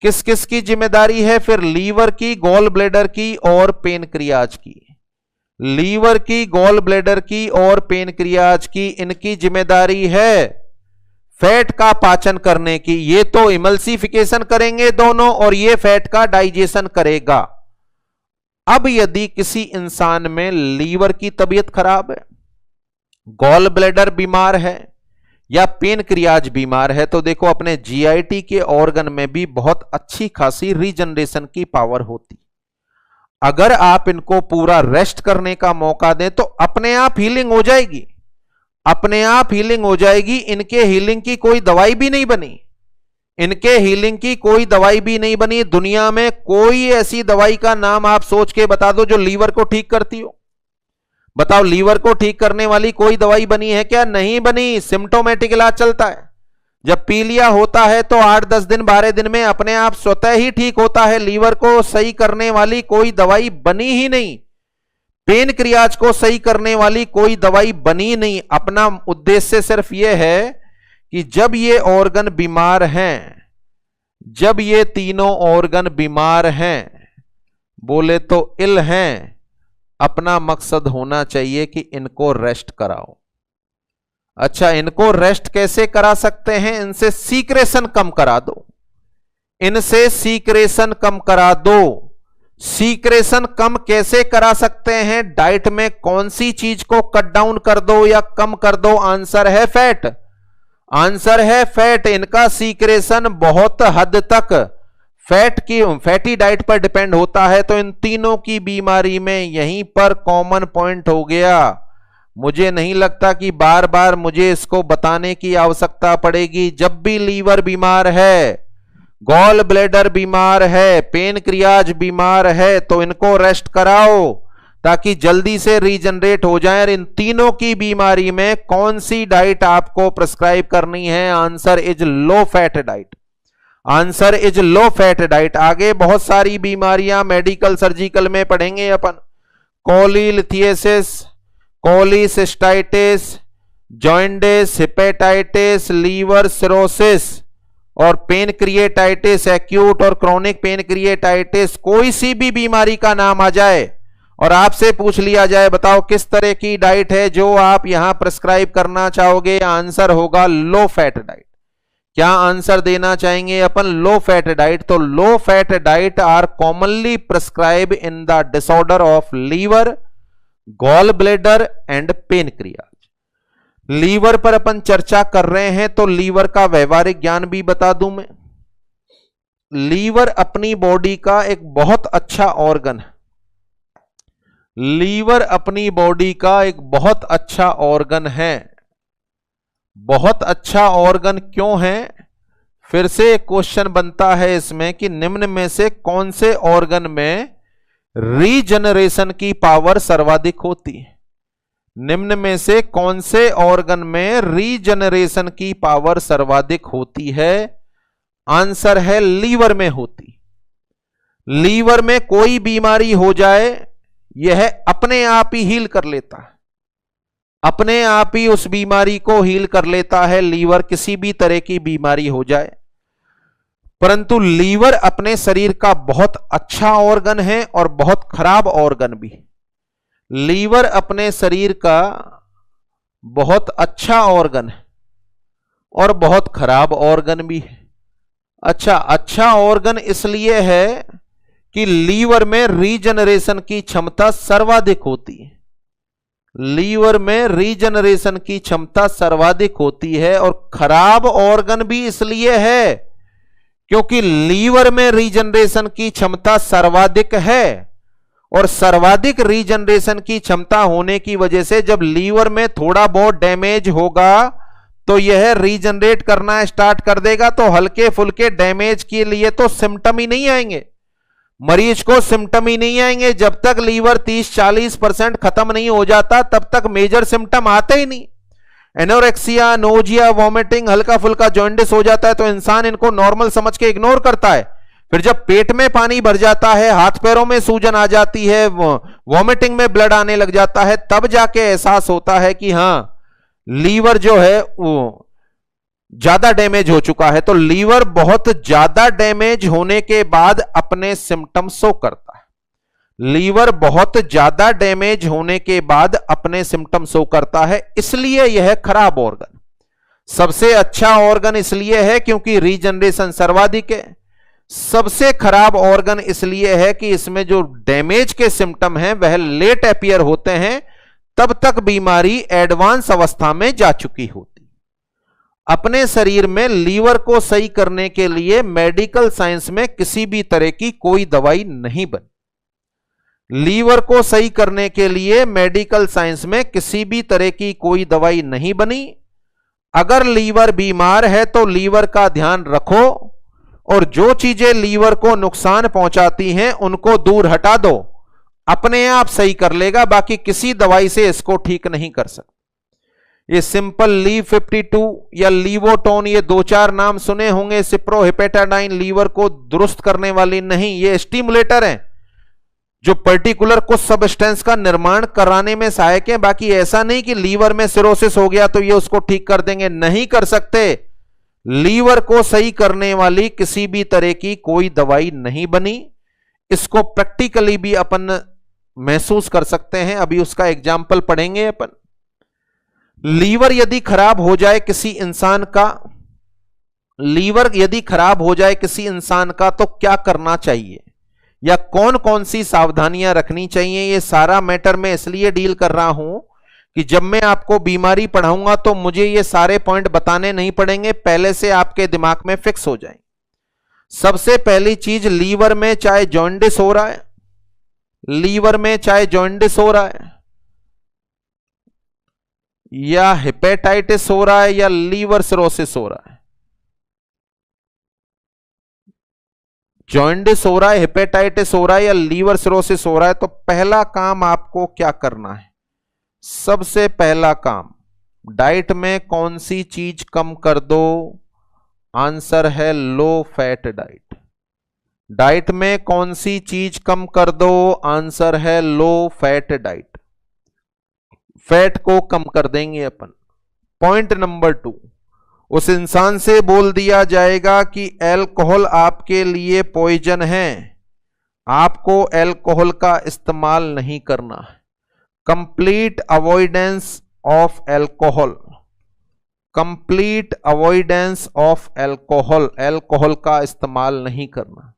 किस किस की जिम्मेदारी है फिर? लीवर की, गॉल ब्लैडर की और पेनक्रियाज की। लीवर की, गॉल ब्लैडर की और पेनक्रियाज की, इनकी जिम्मेदारी है फैट का पाचन करने की। ये तो इमल्सिफिकेशन करेंगे दोनों और ये फैट का डाइजेशन करेगा। अब यदि किसी इंसान में लीवर की तबीयत खराब है, गॉल ब्लैडर बीमार है या पेनक्रियाज बीमार है, तो देखो अपने जीआईटी के ऑर्गन में भी बहुत अच्छी खासी रीजनरेशन की पावर होती। अगर आप इनको पूरा रेस्ट करने का मौका दें तो अपने आप हीलिंग हो जाएगी, अपने आप हीलिंग हो जाएगी। इनके हीलिंग की कोई दवाई भी नहीं बनी, इनके हीलिंग की कोई दवाई भी नहीं बनी। दुनिया में कोई ऐसी दवाई का नाम आप सोच के बता दो जो लीवर को ठीक करती हो। बताओ, लीवर को ठीक करने वाली कोई दवाई बनी है क्या? नहीं बनी। सिम्टोमेटिक इलाज चलता है। जब पी लिया होता है तो 8-10 दिन 12 दिन में अपने आप स्वतः ही ठीक होता है। लीवर को सही करने वाली कोई दवाई बनी ही नहीं, पेनक्रियाज को सही करने वाली कोई दवाई बनी नहीं। अपना उद्देश्य सिर्फ यह है कि जब ये ऑर्गन बीमार हैं, जब ये तीनों ऑर्गन बीमार हैं, बोले तो इल हैं, अपना मकसद होना चाहिए कि इनको रेस्ट कराओ। अच्छा, इनको रेस्ट कैसे करा सकते हैं? इनसे सीक्रेशन कम करा दो, इनसे सीक्रेशन कम करा दो। सीक्रेशन कम कैसे करा सकते हैं? डाइट में कौन सी चीज को कट डाउन कर दो या कम कर दो? आंसर है फैट, आंसर है फैट। इनका सीक्रेशन बहुत हद तक फैटी डाइट पर डिपेंड होता है। तो इन तीनों की बीमारी में यहीं पर कॉमन पॉइंट हो गया। मुझे नहीं लगता कि बार बार मुझे इसको बताने की आवश्यकता पड़ेगी। जब भी लीवर बीमार है, गॉल ब्लैडर बीमार है, पेनक्रियाज बीमार है, तो इनको रेस्ट कराओ ताकि जल्दी से रीजनरेट हो जाए। इन तीनों की बीमारी में कौन सी डाइट आपको प्रिस्क्राइब करनी है? Answer is low fat diet, answer is low fat diet. आगे बहुत सारी बीमारियां मेडिकल सर्जिकल में पढ़ेंगे अपन। Cholelithiasis, cholecystitis, jaundice, hepatitis, liver cirrhosis और पेनक्रिएटाइटिस, एक्यूट और क्रॉनिक पेनक्रिएटाइटिस। कोई सी भी बीमारी का नाम आ जाए और आपसे पूछ लिया जाए बताओ किस तरह की डाइट है जो आप यहां प्रिस्क्राइब करना चाहोगे, आंसर होगा लो फैट डाइट। क्या आंसर देना चाहेंगे अपन? Low fat diet. तो low fat diet are commonly prescribe in the disorder of liver, gall bladder and pancreas. Liver पर अपन चर्चा कर रहे हैं तो लीवर का व्यवहारिक ज्ञान भी बता दूं मैं। लीवर अपनी बॉडी का एक बहुत अच्छा ऑर्गन है। लीवर अपनी बॉडी का एक बहुत अच्छा ऑर्गन है। बहुत अच्छा ऑर्गन क्यों है? फिर से एक क्वेश्चन बनता है इसमें कि निम्न में से कौन से ऑर्गन में रीजनरेशन की पावर सर्वाधिक होती है? निम्न में से कौन से ऑर्गन में रीजनरेशन की पावर सर्वाधिक होती है? आंसर है लीवर में होती। लीवर में कोई बीमारी हो जाए यह अपने आप ही हील कर लेता है, अपने आप ही उस बीमारी को हील कर लेता है। लीवर किसी भी तरह की बीमारी हो जाए, परंतु लीवर अपने शरीर का बहुत अच्छा ऑर्गन है और बहुत खराब ऑर्गन भी है। लीवर अपने शरीर का बहुत अच्छा ऑर्गन है और बहुत खराब ऑर्गन भी है। अच्छा ऑर्गन इसलिए है कि लीवर में रीजनरेशन की क्षमता सर्वाधिक होती है। लीवर में रीजनरेशन की क्षमता सर्वाधिक होती है। और खराब ऑर्गन भी इसलिए है क्योंकि लीवर में रीजनरेशन की क्षमता सर्वाधिक है और सर्वाधिक रीजनरेशन की क्षमता होने की वजह से जब लीवर में थोड़ा बहुत डैमेज होगा तो यह रीजनरेट करना स्टार्ट कर देगा। तो हल्के फुल्के डैमेज के लिए तो सिम्टम ही नहीं आएंगे, मरीज को सिम्टम ही नहीं आएंगे। जब तक लीवर 30-40% खत्म नहीं हो जाता तब तक मेजर सिम्टम आते ही नहीं। एनोरेक्सिया, नोजिया, वॉमिटिंग, हल्का फुल्का जॉन्डिस हो जाता है तो इंसान इनको नॉर्मल समझ के इग्नोर करता है। फिर जब पेट में पानी भर जाता है, हाथ पैरों में सूजन आ जाती है, वॉमिटिंग में ब्लड आने लग जाता है, तब जाके एहसास होता है कि हां लीवर जो है वो ज्यादा डैमेज हो चुका है। तो लीवर बहुत ज्यादा डैमेज होने के बाद अपने सिम्टम शो करता है। लीवर बहुत ज्यादा डैमेज होने के बाद अपने सिम्टम शो करता है, इसलिए यह खराब ऑर्गन। सबसे अच्छा ऑर्गन इसलिए है क्योंकि रीजनरेशन सर्वाधिक है। सबसे खराब ऑर्गन इसलिए है कि इसमें जो डैमेज के सिम्टम हैं वह लेट अपीयर होते हैं, तब तक बीमारी एडवांस अवस्था में जा चुकी होती। अपने शरीर में लीवर को सही करने के लिए मेडिकल साइंस में किसी भी तरह की कोई दवाई नहीं बनी। लीवर को सही करने के लिए मेडिकल साइंस में किसी भी तरह की कोई दवाई नहीं बनी। अगर लीवर बीमार है तो लीवर का ध्यान रखो और जो चीजें लीवर को नुकसान पहुंचाती हैं उनको दूर हटा दो, अपने आप सही कर लेगा। बाकी किसी दवाई से इसको ठीक नहीं कर सकते। ये सिंपल लीव 52 या लीवोटोन, ये दो चार नाम सुने होंगे। सिप्रोहेपेटाडाइन लीवर को दुरुस्त करने वाली नहीं, ये स्टिमुलेटर हैं जो पर्टिकुलर कुछ सब्सटेंस का निर्माण कराने में सहायक है। बाकी ऐसा नहीं कि लीवर में सिरोसिस हो गया तो ये उसको ठीक कर देंगे, नहीं कर सकते। लीवर को सही करने वाली किसी भी तरह की कोई दवाई नहीं बनी। इसको प्रैक्टिकली भी अपन महसूस कर सकते हैं। अभी उसका एग्जाम्पल पढ़ेंगे अपन। लीवर यदि खराब हो जाए किसी इंसान का, लीवर यदि खराब हो जाए किसी इंसान का तो क्या करना चाहिए या कौन कौन सी सावधानियां रखनी चाहिए, ये सारा मैटर मैं इसलिए डील कर रहा हूं कि जब मैं आपको बीमारी पढ़ाऊंगा तो मुझे ये सारे पॉइंट बताने नहीं पड़ेंगे, पहले से आपके दिमाग में फिक्स हो जाए। सबसे पहली चीज, लीवर में चाहे जॉन्डिस हो रहा है, लीवर में चाहे जॉन्डिस हो रहा है या हेपेटाइटिस हो रहा है या लीवर सिरोसिस हो रहा है, जॉन्डिस हो रहा है, हेपेटाइटिस हो रहा है या लीवर सिरोसिस हो रहा है, तो पहला काम आपको क्या करना है? सबसे पहला काम, डाइट में कौन सी चीज कम कर दो? आंसर है लो फैट डाइट। डाइट में कौन सी चीज कम कर दो? आंसर है लो फैट डाइट। फैट को कम कर देंगे अपन। पॉइंट नंबर 2, उस इंसान से बोल दिया जाएगा कि अल्कोहल आपके लिए पॉइजन है, आपको अल्कोहल का इस्तेमाल नहीं करना है। Complete avoidance of alcohol, complete avoidance of alcohol, alcohol का इस्तेमाल नहीं करना।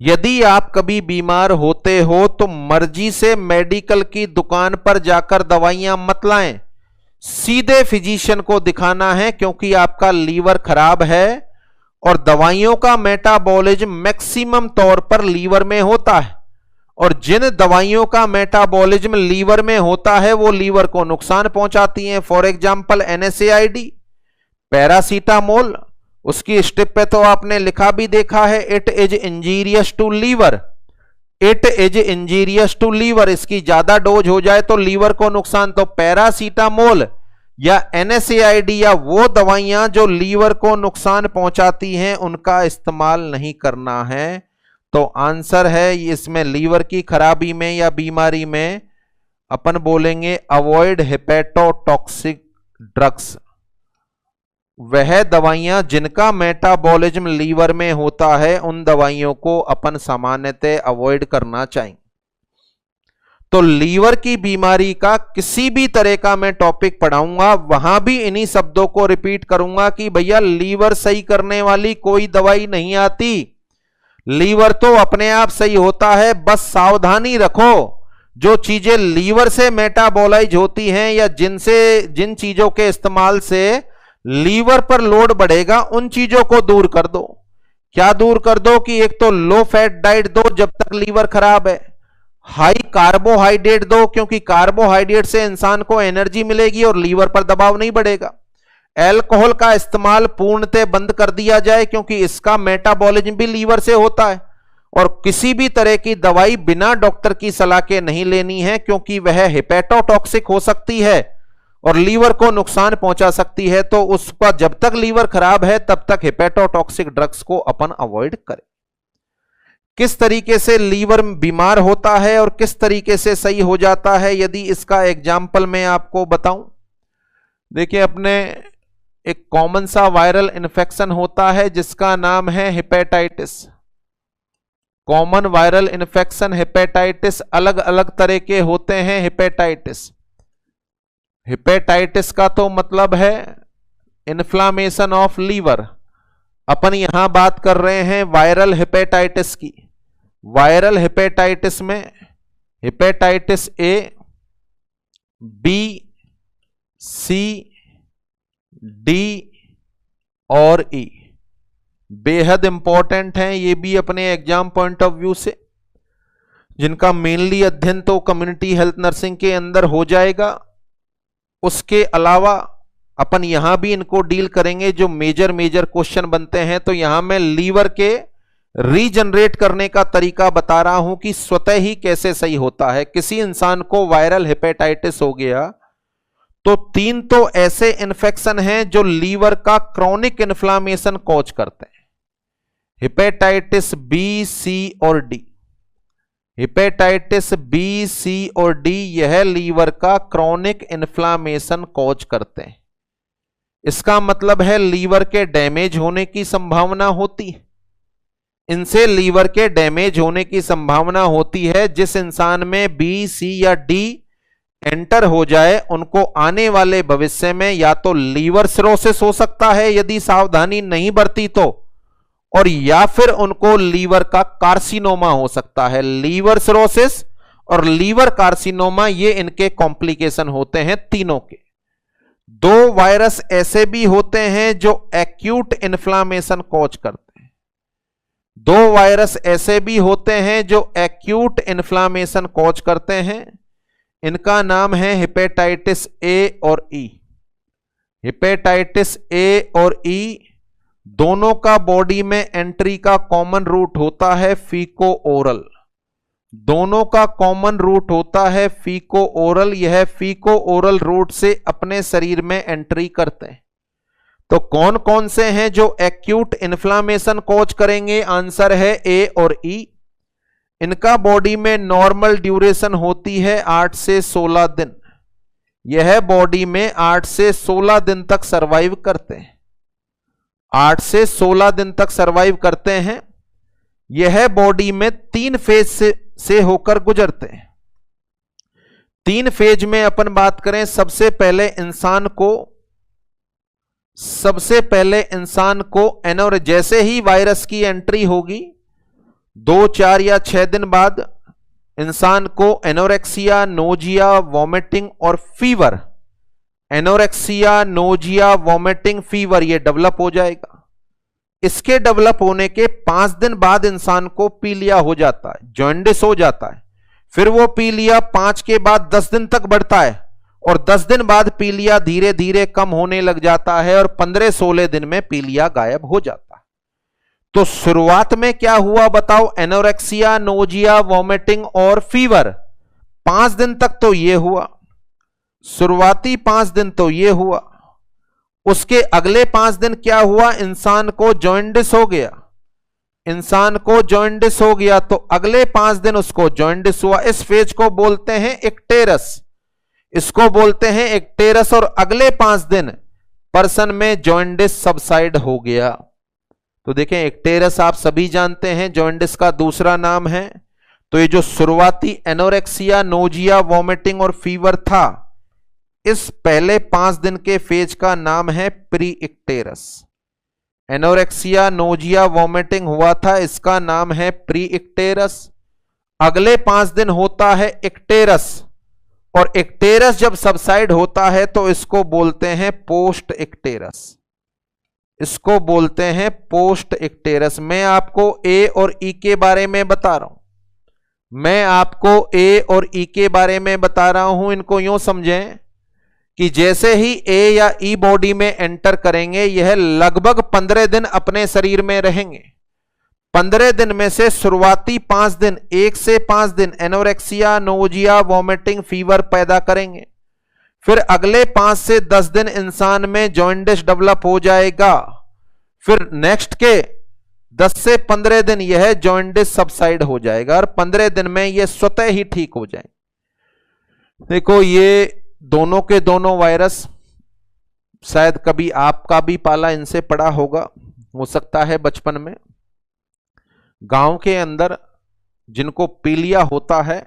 यदि आप कभी बीमार होते हो तो मर्जी से मेडिकल की दुकान पर जाकर दवाइयां मत लाएं, सीधे फिजिशियन को दिखाना है, क्योंकि आपका लीवर खराब है और दवाइयों का मेटाबॉलिज्म मैक्सिमम तौर पर लीवर में होता है, और जिन दवाइयों का मेटाबॉलिज्म लीवर में होता है वो लीवर को नुकसान पहुंचाती हैं। फॉर एग्जांपल NSAID, पैरासीटामोल, उसकी स्ट्रिप पे तो आपने लिखा भी देखा है, it is injurious to liver, it is injurious to liver. इसकी ज्यादा डोज हो जाए तो लीवर को नुकसान। तो पैरासीटामोल या NSAID या वो दवाइयां जो लीवर को नुकसान पहुंचाती हैं उनका इस्तेमाल नहीं करना है। तो आंसर है इसमें लीवर की खराबी में या बीमारी में अपन बोलेंगे अवॉइड हेपेटोटॉक्सिक ड्रग्स। वह दवाइयां जिनका मेटाबॉलिज्म लीवर में होता है उन दवाइयों को अपन सामान्यतः अवॉइड करना चाहिए। तो लीवर की बीमारी का किसी भी तरह का मैं टॉपिक पढ़ाऊंगा वहां भी इन्हीं शब्दों को रिपीट करूंगा कि भैया लीवर सही करने वाली कोई दवाई नहीं आती, लीवर तो अपने आप सही होता है। बस सावधानी रखो, जो चीजें लीवर से मेटाबॉलाइज होती हैं या जिन चीजों के इस्तेमाल से लीवर पर लोड बढ़ेगा उन चीजों को दूर कर दो। क्या दूर कर दो? कि एक तो लो फैट डाइट दो जब तक लीवर खराब है, हाई कार्बोहाइड्रेट दो क्योंकि कार्बोहाइड्रेट से इंसान को एनर्जी मिलेगी और लीवर पर दबाव नहीं बढ़ेगा। अल्कोहल का इस्तेमाल पूर्णतः बंद कर दिया जाए क्योंकि इसका मेटाबॉलिज्म भी लीवर से होता है, और किसी भी तरह की दवाई बिना डॉक्टर की सलाह के नहीं लेनी है क्योंकि वह हेपेटोटॉक्सिक हो सकती है और लीवर को नुकसान पहुंचा सकती है। तो उसका जब तक लीवर खराब है तब तक हेपेटोटॉक्सिक ड्रग्स को अपन अवॉइड करें। किस तरीके से लीवर बीमार होता है और किस तरीके से सही हो जाता है, यदि इसका एग्जाम्पल मैं आपको बताऊं। देखिए, अपने एक कॉमन सा वायरल इन्फेक्शन होता है जिसका नाम है hepatitis. Common viral infection hepatitis अलग अलग तरह के होते हैं। हेपेटाइटिस का तो मतलब है इन्फ्लामेशन ऑफ लीवर। अपन यहां बात कर रहे हैं वायरल हेपेटाइटिस की। वायरल हेपेटाइटिस में hepatitis A, B, C, D और ई बेहद इंपॉर्टेंट हैं। ये भी अपने एग्जाम पॉइंट ऑफ व्यू से, जिनका मेनली अध्ययन तो कम्युनिटी हेल्थ नर्सिंग के अंदर हो जाएगा। उसके अलावा अपन यहां भी इनको डील करेंगे। जो मेजर क्वेश्चन बनते हैं, तो यहां मैं लीवर के रीजनरेट करने का तरीका बता रहा हूं कि स्वतः ही कैसे सही होता है। किसी इंसान को वायरल हेपेटाइटिस हो गया तो 3 तो ऐसे इन्फेक्शन हैं जो लीवर का क्रॉनिक इन्फ्लामेशन कॉज करते हैं। हेपेटाइटिस बी, सी और डी। हेपेटाइटिस बी, सी और डी यह लीवर का क्रॉनिक इन्फ्लामेशन कॉज करते हैं। इसका मतलब है लीवर के डैमेज होने की संभावना होती है। इनसे लीवर के डैमेज होने की संभावना होती है। जिस इंसान में बी, सी या डी एंटर हो जाए, उनको आने वाले भविष्य में या तो लीवर सिरोसिस हो सकता है यदि सावधानी नहीं बरती तो, और या फिर उनको लीवर का कार्सिनोमा हो सकता है। लीवर सिरोसिस और लीवर कार्सिनोमा ये इनके कॉम्प्लिकेशन होते हैं तीनों के। 2 वायरस ऐसे भी होते हैं जो एक्यूट इन्फ्लामेशन कॉज करते हैं। 2 वायरस ऐसे भी होते हैं जो एक्यूट इन्फ्लामेशन कॉज करते हैं। इनका नाम है हेपेटाइटिस ए और ई। हेपेटाइटिस ए और ई दोनों का बॉडी में एंट्री का कॉमन रूट होता है फीको ओरल। दोनों का कॉमन रूट होता है फीको ओरल। यह फीको ओरल रूट से अपने शरीर में एंट्री करते हैं। तो कौन कौन से हैं जो एक्यूट इन्फ्लामेशन कॉज करेंगे? आंसर है ए और ई। इनका बॉडी में नॉर्मल ड्यूरेशन होती है 8 से 16 दिन। यह बॉडी में 8 से 16 दिन तक सरवाइव करते हैं। 8 से 16 दिन तक सरवाइव करते हैं। यह बॉडी में 3 फेज से होकर गुजरते हैं। 3 फेज में अपन बात करें, सबसे पहले इंसान को जैसे ही वायरस की एंट्री होगी 2, 4 या 6 दिन बाद इंसान को एनोरेक्सिया, नोजिया, वॉमिटिंग और fever, anorexia, nausea, vomiting, fever ये डेवलप हो जाएगा। इसके डेवलप होने के 5 दिन बाद इंसान को पीलिया हो जाता है, जॉन्डिस हो जाता है। फिर वो पीलिया 5 के बाद 10 दिन तक बढ़ता है और 10 दिन बाद पीलिया धीरे धीरे कम होने लग जाता है और 15-16 दिन में पीलिया गायब हो जाता है। तो शुरुआत में क्या हुआ बताओ? एनोरेक्सिया, नोजिया, वॉमिटिंग और फीवर। 5 दिन तक तो ये हुआ, शुरुआती 5 दिन तो ये हुआ। उसके अगले 5 दिन क्या हुआ? इंसान को जॉन्डिस हो गया। इंसान को जॉन्डिस हो गया तो अगले 5 दिन उसको जॉन्डिस हुआ। इस फेज को बोलते हैं इक्टेरस। इसको बोलते हैं इक्टेरस। और अगले 5 दिन पर्सन में जॉन्डिस सबसाइड हो गया। तो देखें, इक्टेरस आप सभी जानते हैं जॉन्डिस का दूसरा नाम है। तो ये जो शुरुआती एनोरेक्सिया, नोजिया, वॉमिटिंग और फीवर था, इस पहले 5 दिन के फेज का नाम है pre icterus. Anorexia, nausea, vomiting हुआ था, इसका नाम है प्री इक्टेरस। अगले 5 दिन होता है इक्टेरस, और इक्टेरस जब सबसाइड होता है तो इसको बोलते हैं पोस्ट इक्टेरस। इसको बोलते हैं पोस्ट इक्टेरस। मैं आपको ए और ई के बारे में बता रहा हूं। मैं आपको ए और ई के बारे में बता रहा हूं। इनको यूं समझें कि जैसे ही ए या ई बॉडी में एंटर करेंगे, यह लगभग 15 दिन अपने शरीर में रहेंगे। 15 दिन में से शुरुआती 5 दिन, 1 से 5 दिन एनोरेक्सिया, नोजिया, वॉमिटिंग, फीवर पैदा करेंगे। फिर अगले 5 से 10 दिन इंसान में जॉन्डिस डेवलप हो जाएगा। फिर नेक्स्ट के 10 से 15 दिन यह जॉन्डिस सबसाइड हो जाएगा और 15 दिन में यह स्वतः ही ठीक हो जाएगा। देखो, ये दोनों के दोनों वायरस, शायद कभी आपका भी पाला इनसे पड़ा होगा, हो सकता है बचपन में। गांव के अंदर जिनको पीलिया होता है,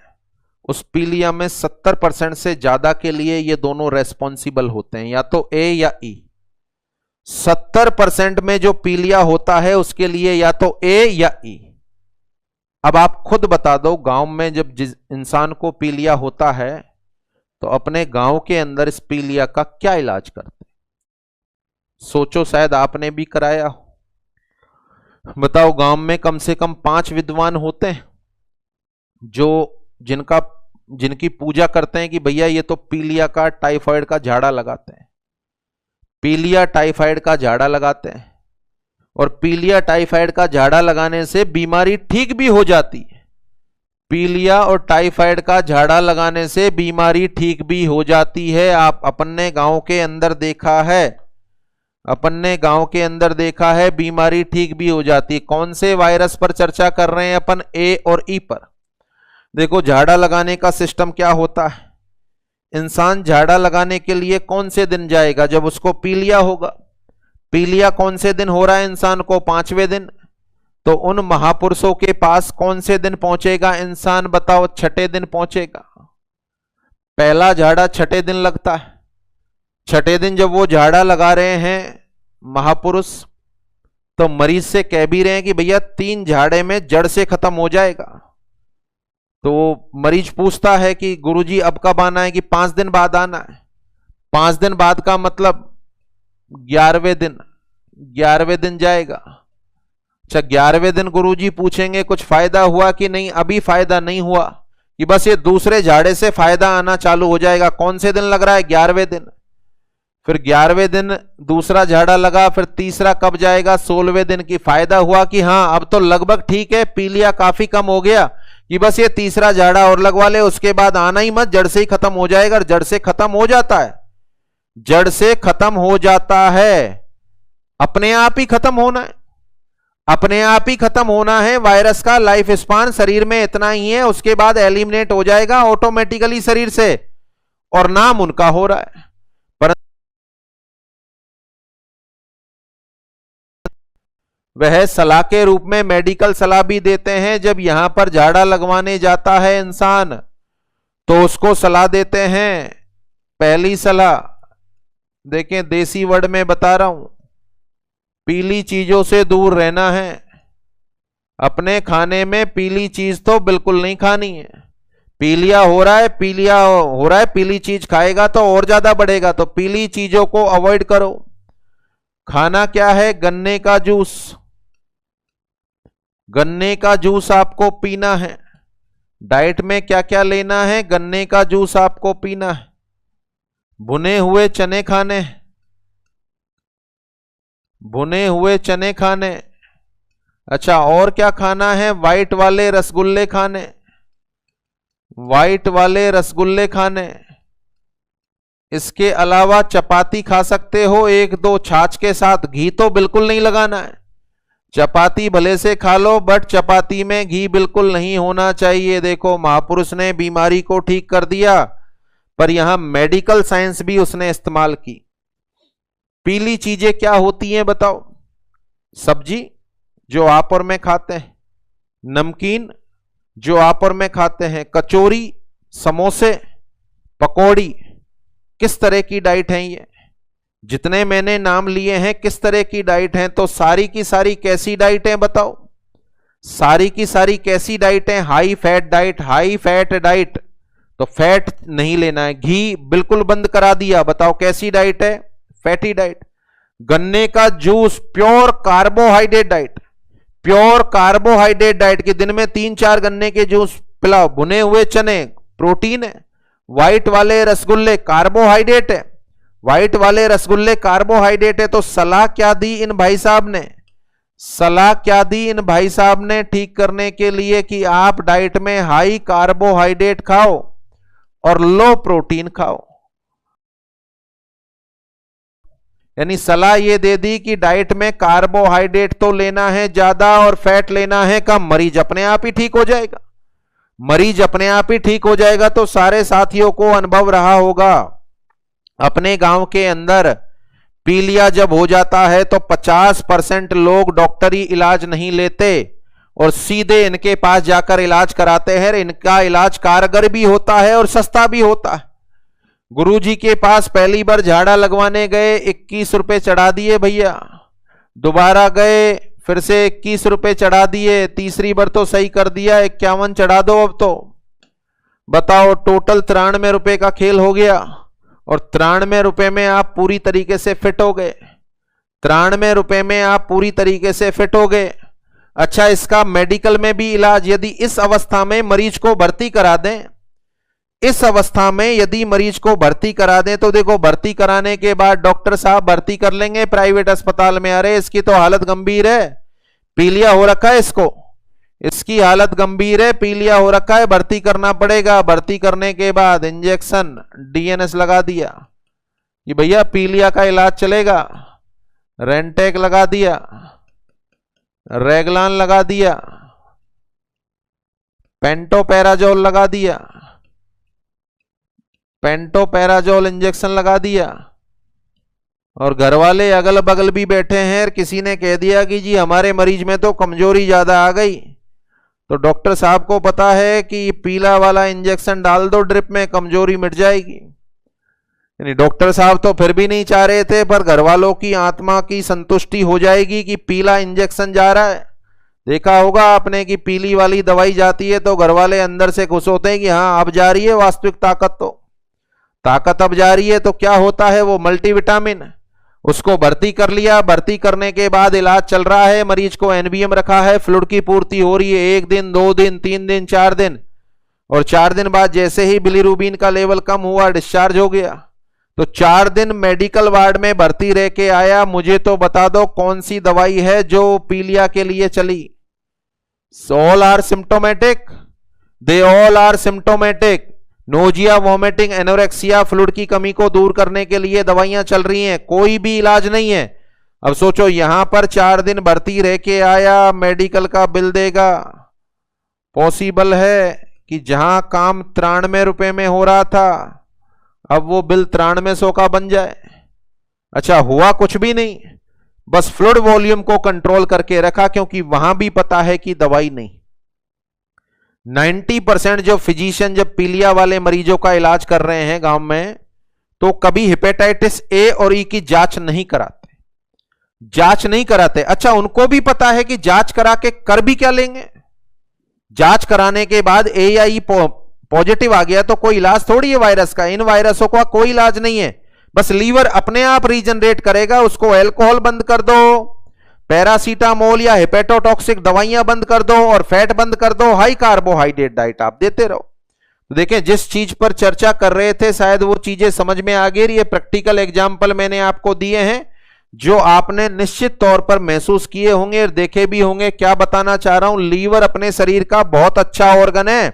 उस पीलिया में 70% से ज्यादा के लिए ये दोनों रेस्पॉन्सिबल होते हैं, या तो ए या ई। 70% में जो पीलिया होता है उसके लिए या तो ए या ई। अब आप खुद बता दो, गांव में जब जिस इंसान को पीलिया होता है तो अपने गांव के अंदर इस पीलिया का क्या इलाज करते? सोचो, शायद आपने भी कराया हो। बताओ, गांव में कम से कम 5 विद्वान होते हैं जो जिनकी पूजा करते हैं कि भैया ये तो पीलिया का टाइफाइड का झाड़ा लगाते हैं, पीलिया टाइफाइड का झाड़ा लगाते हैं, और पीलिया टाइफाइड का झाड़ा लगाने से बीमारी ठीक भी हो जाती है। पीलिया और टाइफाइड का झाड़ा लगाने से बीमारी ठीक भी हो जाती है। आप अपने गांव के अंदर देखा है, अपने गांव के अंदर देखा है, बीमारी ठीक भी हो जाती है। कौन से वायरस पर चर्चा कर रहे हैं अपन? ए और ई पर। देखो, झाड़ा लगाने का सिस्टम क्या होता है। इंसान झाड़ा लगाने के लिए कौन से दिन जाएगा? जब उसको पीलिया होगा। पीलिया कौन से दिन हो रहा है इंसान को? 5वें दिन। तो उन महापुरुषों के पास कौन से दिन पहुंचेगा इंसान? बताओ, 6ठे दिन पहुंचेगा। पहला झाड़ा 6ठे दिन लगता है। 6ठे दिन जब वो झाड़ा लगा रहे हैं महापुरुष, तो मरीज से कह भी रहे हैं कि भैया 3 झाड़े में जड़ से खत्म हो जाएगा। तो मरीज पूछता है कि गुरुजी अब कब आना है? कि 5 दिन बाद आना है। 5 दिन बाद का मतलब 11वें दिन। 11वें दिन जाएगा। अच्छा, 11वें दिन गुरुजी पूछेंगे कुछ फायदा हुआ कि नहीं? अभी फायदा नहीं हुआ, कि बस ये दूसरे झाड़े से फायदा आना चालू हो जाएगा। कौन से दिन लग रहा है? 11वें दिन। फिर 11वें दिन दूसरा झाड़ा लगा, फिर तीसरा कब जाएगा? 16वें दिन। की फायदा हुआ कि हाँ अब तो लगभग ठीक है, पीलिया काफी कम हो गया, कि बस ये तीसरा झाड़ा और लगवा ले, उसके बाद आना ही मत, जड़ से ही खत्म हो जाएगा। जड़ से खत्म हो जाता है, जड़ से खत्म हो जाता है। अपने आप ही खत्म होना है, अपने आप ही खत्म होना है। वायरस का लाइफ स्पान शरीर में इतना ही है, उसके बाद एलिमिनेट हो जाएगा ऑटोमेटिकली शरीर से, और नाम उनका हो रहा है। वह सलाह के रूप में मेडिकल सलाह भी देते हैं। जब यहां पर झाड़ा लगवाने जाता है इंसान, तो उसको सलाह देते हैं। पहली सलाह देखें, देसी वर्ड में बता रहा हूं, पीली चीजों से दूर रहना है। अपने खाने में पीली चीज तो बिल्कुल नहीं खानी है। पीलिया हो रहा है, पीलिया हो रहा है, पीली चीज खाएगा तो और ज्यादा बढ़ेगा, तो पीली चीजों को अवॉइड करो। खाना क्या है? गन्ने का जूस। गन्ने का जूस आपको पीना है। डाइट में क्या क्या लेना है? गन्ने का जूस आपको पीना है। भुने हुए चने खाने, भुने हुए चने खाने। अच्छा, और क्या खाना है? व्हाइट वाले रसगुल्ले खाने, व्हाइट वाले रसगुल्ले खाने। इसके अलावा चपाती खा सकते हो 1-2 छाछ के साथ। घी तो बिल्कुल नहीं लगाना है। चपाती भले से खा लो, बट चपाती में घी बिल्कुल नहीं होना चाहिए। देखो, महापुरुष ने बीमारी को ठीक कर दिया, पर यहां मेडिकल साइंस भी उसने इस्तेमाल की। पीली चीजें क्या होती हैं बताओ? सब्जी जो आप और मैं खाते हैं, नमकीन जो आप और मैं खाते हैं, कचौरी, समोसे, पकौड़ी। किस तरह की डाइट है ये? जितने मैंने नाम लिए हैं किस तरह की डाइट हैं? तो सारी की सारी कैसी डाइट हैं बताओ? सारी की सारी कैसी डाइट हैं? High fat diet, high fat diet. तो फैट नहीं लेना है, घी बिल्कुल बंद करा दिया। बताओ कैसी डाइट है? Fatty diet. गन्ने का juice, pure carbohydrate diet, pure carbohydrate diet के दिन में 3-4 गन्ने के जूस पिलाओ। भुने हुए चने प्रोटीन है, व्हाइट वाले रसगुल्ले कार्बोहाइड्रेट है, व्हाइट वाले रसगुल्ले कार्बोहाइड्रेट है। तो सलाह क्या दी इन भाई साहब ने? सलाह क्या दी इन भाई साहब ने ठीक करने के लिए? कि आप डाइट में हाई कार्बोहाइड्रेट खाओ और लो प्रोटीन खाओ। यानी सलाह ये दे दी कि डाइट में कार्बोहाइड्रेट तो लेना है ज्यादा और फैट लेना है कम। मरीज अपने आप ही ठीक हो जाएगा, मरीज अपने आप ही ठीक हो जाएगा। तो सारे साथियों को अनुभव रहा होगा, अपने गांव के अंदर पीलिया जब हो जाता है तो 50% लोग डॉक्टरी इलाज नहीं लेते और सीधे इनके पास जाकर इलाज कराते हैं। इनका इलाज कारगर भी होता है और सस्ता भी होता है। गुरुजी के पास पहली बार झाड़ा लगवाने गए, 21 रुपए चढ़ा दिए भैया। दोबारा गए, फिर से 21 रुपए चढ़ा दिए। तीसरी बार तो सही कर दिया, 51 चढ़ा दो। अब तो बताओ, टोटल 93 रुपए का खेल हो गया। और 93 रुपए में आप पूरी तरीके से फिट हो गए। 93 रुपए में आप पूरी तरीके से फिट हो गए। अच्छा, इसका मेडिकल में भी इलाज, यदि इस अवस्था में मरीज को भर्ती करा दें, इस अवस्था में यदि मरीज को भर्ती करा दें तो देखो, भर्ती कराने के बाद डॉक्टर साहब भर्ती कर लेंगे प्राइवेट अस्पताल में, अरे इसकी तो हालत गंभीर है, पीलिया हो रखा है इसको, इसकी हालत गंभीर है, पीलिया हो रखा है, भर्ती करना पड़ेगा। भर्ती करने के बाद इंजेक्शन डीएनएस लगा दिया कि भैया पीलिया का इलाज चलेगा, रेंटेक लगा दिया, रेगलान लगा दिया, पेंटोपैराजोल लगा दिया, पेंटोपैराजोल इंजेक्शन लगा दिया। और घर वाले अगल बगल भी बैठे हैं, किसी ने कह दिया कि जी हमारे मरीज में तो कमजोरी ज्यादा आ गई, तो डॉक्टर साहब को पता है कि पीला वाला इंजेक्शन डाल दो ड्रिप में, कमजोरी मिट जाएगी। यानी डॉक्टर साहब तो फिर भी नहीं चाह रहे थे, पर घर वालों की आत्मा की संतुष्टि हो जाएगी कि पीला इंजेक्शन जा रहा है। देखा होगा आपने कि पीली वाली दवाई जाती है तो घर वाले अंदर से खुश होते हैं कि हाँ अब जा रही है वास्तविक ताकत, तो ताकत अब जा रही है। तो क्या होता है, वो मल्टीविटामिन, उसको भर्ती कर लिया। भर्ती करने के बाद इलाज चल रहा है, मरीज को एनबीएम रखा है, फ्लूइड की पूर्ति हो रही है, 1 दिन 2 दिन 3 दिन 4 दिन, और 4 दिन बाद जैसे ही बिलीरुबिन का लेवल कम हुआ, डिस्चार्ज हो गया। तो 4 दिन मेडिकल वार्ड में भर्ती रह के आया। मुझे तो बता दो कौन सी दवाई है जो पीलिया के लिए चली? All are symptomatic, they all are symptomatic. Nausea, vomiting, anorexia, fluid की कमी को दूर करने के लिए दवाइयां चल रही हैं, कोई भी इलाज नहीं है। अब सोचो, यहां पर 4 दिन भर्ती रह के आया, मेडिकल का बिल देगा। पॉसिबल है कि जहां काम 93 रुपए में हो रहा था, अब वो बिल 9300 का बन जाए। अच्छा, हुआ कुछ भी नहीं, बस फ्लूइड वॉल्यूम को कंट्रोल करके रखा, क्योंकि वहां भी पता है कि दवाई नहीं। 90% जो फिजिशियन जब पीलिया वाले मरीजों का इलाज कर रहे हैं गांव में, तो कभी हेपेटाइटिस ए और ई की जांच नहीं कराते, जांच नहीं कराते। अच्छा, उनको भी पता है कि जांच करा के कर भी क्या लेंगे, जांच कराने के बाद ए या ई पॉजिटिव आ गया तो कोई इलाज थोड़ी है वायरस का, इन वायरसों का कोई इलाज नहीं है, बस लीवर अपने आप रीजनरेट करेगा। उसको अल्कोहल बंद कर दो, पैरासीटामोल या हेपेटोटॉक्सिक दवाइयां बंद कर दो, और फैट बंद कर दो, हाई कार्बोहाइड्रेट डाइट आप देते रहो। तो देखें, जिस चीज पर चर्चा कर रहे थे शायद वो चीजें समझ में आ गई। ये प्रैक्टिकल एग्जाम्पल मैंने आपको दिए हैं जो आपने निश्चित तौर पर महसूस किए होंगे और देखे भी होंगे। क्या बताना चाह रहा हूं, लीवर अपने शरीर का बहुत अच्छा ऑर्गन है,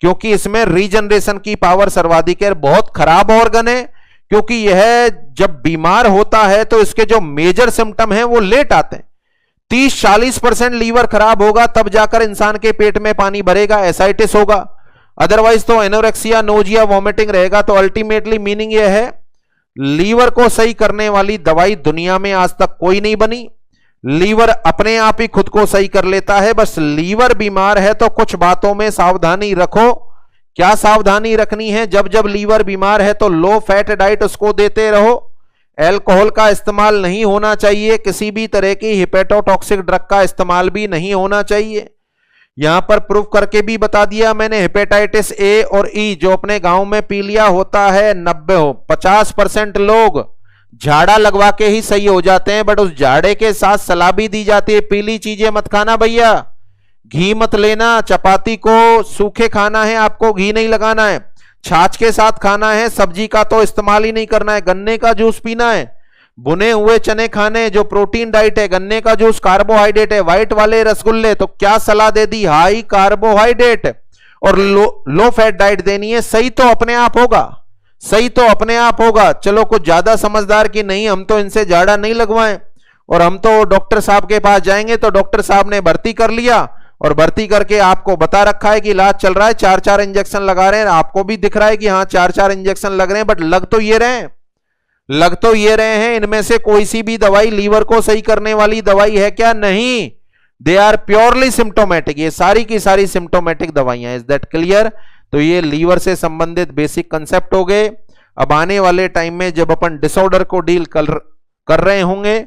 क्योंकि इसमें रीजनरेशन की पावर सर्वाधिक है। बहुत खराब ऑर्गन है, क्योंकि यह जब बीमार होता है तो इसके जो मेजर सिम्टम हैं वो लेट आते हैं। 30-40% लीवर खराब होगा तब जाकर इंसान के पेट में पानी भरेगा, एसाइटिस होगा, अदरवाइज तो एनोरेक्सिया, नोजिया, वॉमिटिंग रहेगा। तो अल्टीमेटली मीनिंग यह है, लीवर को सही करने वाली दवाई दुनिया में आज तक कोई नहीं बनी। लीवर अपने आप ही खुद को सही कर लेता है। बस लीवर बीमार है तो कुछ बातों में सावधानी रखो। क्या सावधानी रखनी है? जब जब लीवर बीमार है तो लो फैट डाइट उसको देते रहो, अल्कोहल का इस्तेमाल नहीं होना चाहिए, किसी भी तरह की हेपेटोटॉक्सिक ड्रग का इस्तेमाल भी नहीं होना चाहिए। यहां पर प्रूफ करके भी बता दिया मैंने, हेपेटाइटिस ए और ई जो अपने गांव में पीलिया होता है, 50% लोग झाड़ा लगवा के ही सही हो जाते हैं, बट उस झाड़े के साथ सलाह भी दी जाती है, पीली चीजें मत खाना भैया, घी मत लेना, चपाती को सूखे खाना है, आपको घी नहीं लगाना है, छाछ के साथ खाना है, सब्जी का तो इस्तेमाल ही नहीं करना है, गन्ने का जूस पीना है, भुने हुए चने खाने, जो प्रोटीन डाइट है, गन्ने का जूस कार्बोहाइड्रेट है, व्हाइट वाले रसगुल्ले, तो क्या सलाह दे दी, हाई कार्बोहाइड्रेट और लो फैट डाइट देनी है। सही तो अपने आप होगा, सही तो अपने आप होगा। चलो कुछ ज्यादा समझदार कि नहीं हम तो इनसे झाड़ा नहीं लगवाएं और हम तो डॉक्टर साहब के पास जाएंगे, तो डॉक्टर साहब ने भर्ती कर लिया और भर्ती करके आपको बता रखा है कि इलाज चल रहा है, 4-4 इंजेक्शन लगा रहे हैं, आपको भी दिख रहा है कि हाँ 4-4 इंजेक्शन लग रहे हैं, बट लग तो ये रहे हैं, लग तो ये रहे हैं। इनमें से कोई सी भी दवाई लीवर को सही करने वाली दवाई है क्या? नहीं, दे आर प्योरली सिम्टोमेटिक, ये सारी की सारी सिम्टोमेटिक दवाइयां। Is that clear? तो ये लीवर से संबंधित बेसिक कंसेप्ट हो गए। अब आने वाले टाइम में जब अपन डिसऑर्डर को डील कर रहे होंगे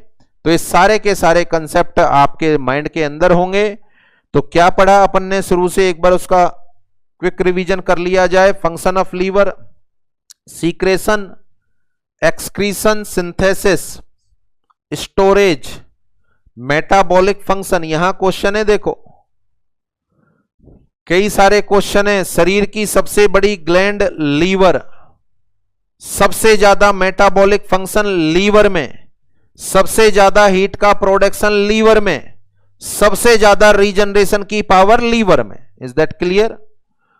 तो ये सारे के सारे कंसेप्ट आपके माइंड के अंदर होंगे। तो क्या पढ़ा अपन ने शुरू से, एक बार उसका क्विक रिवीजन कर लिया जाए। Function of liver, secretion, excretion, synthesis, storage, metabolic function. यहां क्वेश्चन है, देखो कई सारे क्वेश्चन है। शरीर की सबसे बड़ी ग्लैंड लीवर, सबसे ज्यादा मेटाबॉलिक फंक्शन लीवर में, सबसे ज्यादा हीट का प्रोडक्शन लीवर में, सबसे ज्यादा रीजनरेशन की पावर लीवर में। Is that clear?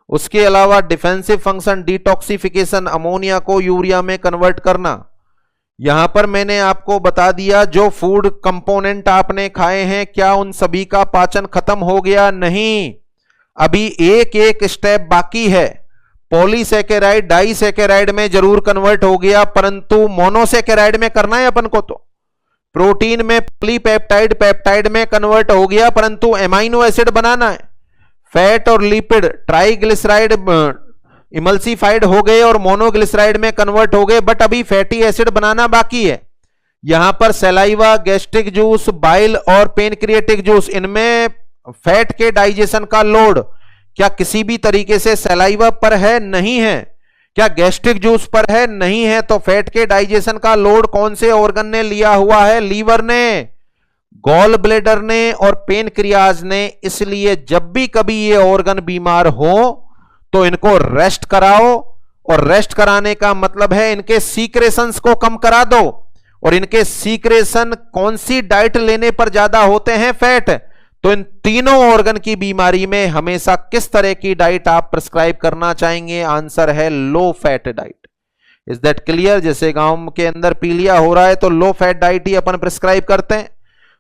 उसके अलावा डिफेंसिव फंक्शन, डिटॉक्सिफिकेशन, अमोनिया को यूरिया में कन्वर्ट करना। यहां पर मैंने आपको बता दिया जो फूड कंपोनेंट आपने खाए हैं क्या उन सभी का पाचन खत्म हो गया? नहीं, अभी एक एक स्टेप बाकी है। पॉलीसैकेराइड डाइसैकेराइड में जरूर कन्वर्ट हो गया, परंतु मोनोसैकेराइड में करना है अपन को। तो प्रोटीन में पॉलीपेप्टाइड पेप्टाइड में कन्वर्ट हो गया, परंतु एमाइनो एसिड बनाना है। फैट और लिपिड ट्राइग्लिसराइड इमल्सिफाइड हो गए और मोनोग्लिसराइड में कन्वर्ट हो गए, बट अभी फैटी एसिड बनाना बाकी है। यहां पर सलाइवा, गैस्ट्रिक जूस, बाइल और पेनक्रिएटिक जूस, इनमें फैट के डाइजेशन का लोड क्या किसी भी तरीके से सलाइवा पर है? नहीं है। क्या गैस्ट्रिक जूस पर है? नहीं है। तो फैट के डाइजेशन का लोड कौन से ऑर्गन ने लिया हुआ है? लीवर ने, गॉल ब्लेडर ने और पेनक्रियाज ने। इसलिए जब भी कभी ये ऑर्गन बीमार हो तो इनको रेस्ट कराओ, और रेस्ट कराने का मतलब है इनके सीक्रेशंस को कम करा दो। और इनके सीक्रेशन कौन सी डाइट लेने पर ज्यादा होते हैं? फैट। तो इन तीनों ऑर्गन की बीमारी में हमेशा किस तरह की डाइट आप प्रिस्क्राइब करना चाहेंगे? आंसर है लो fat diet. Is that clear? जैसे गांव के अंदर पीलिया हो रहा है तो लो फैट डाइट ही अपन प्रिस्क्राइब करते हैं।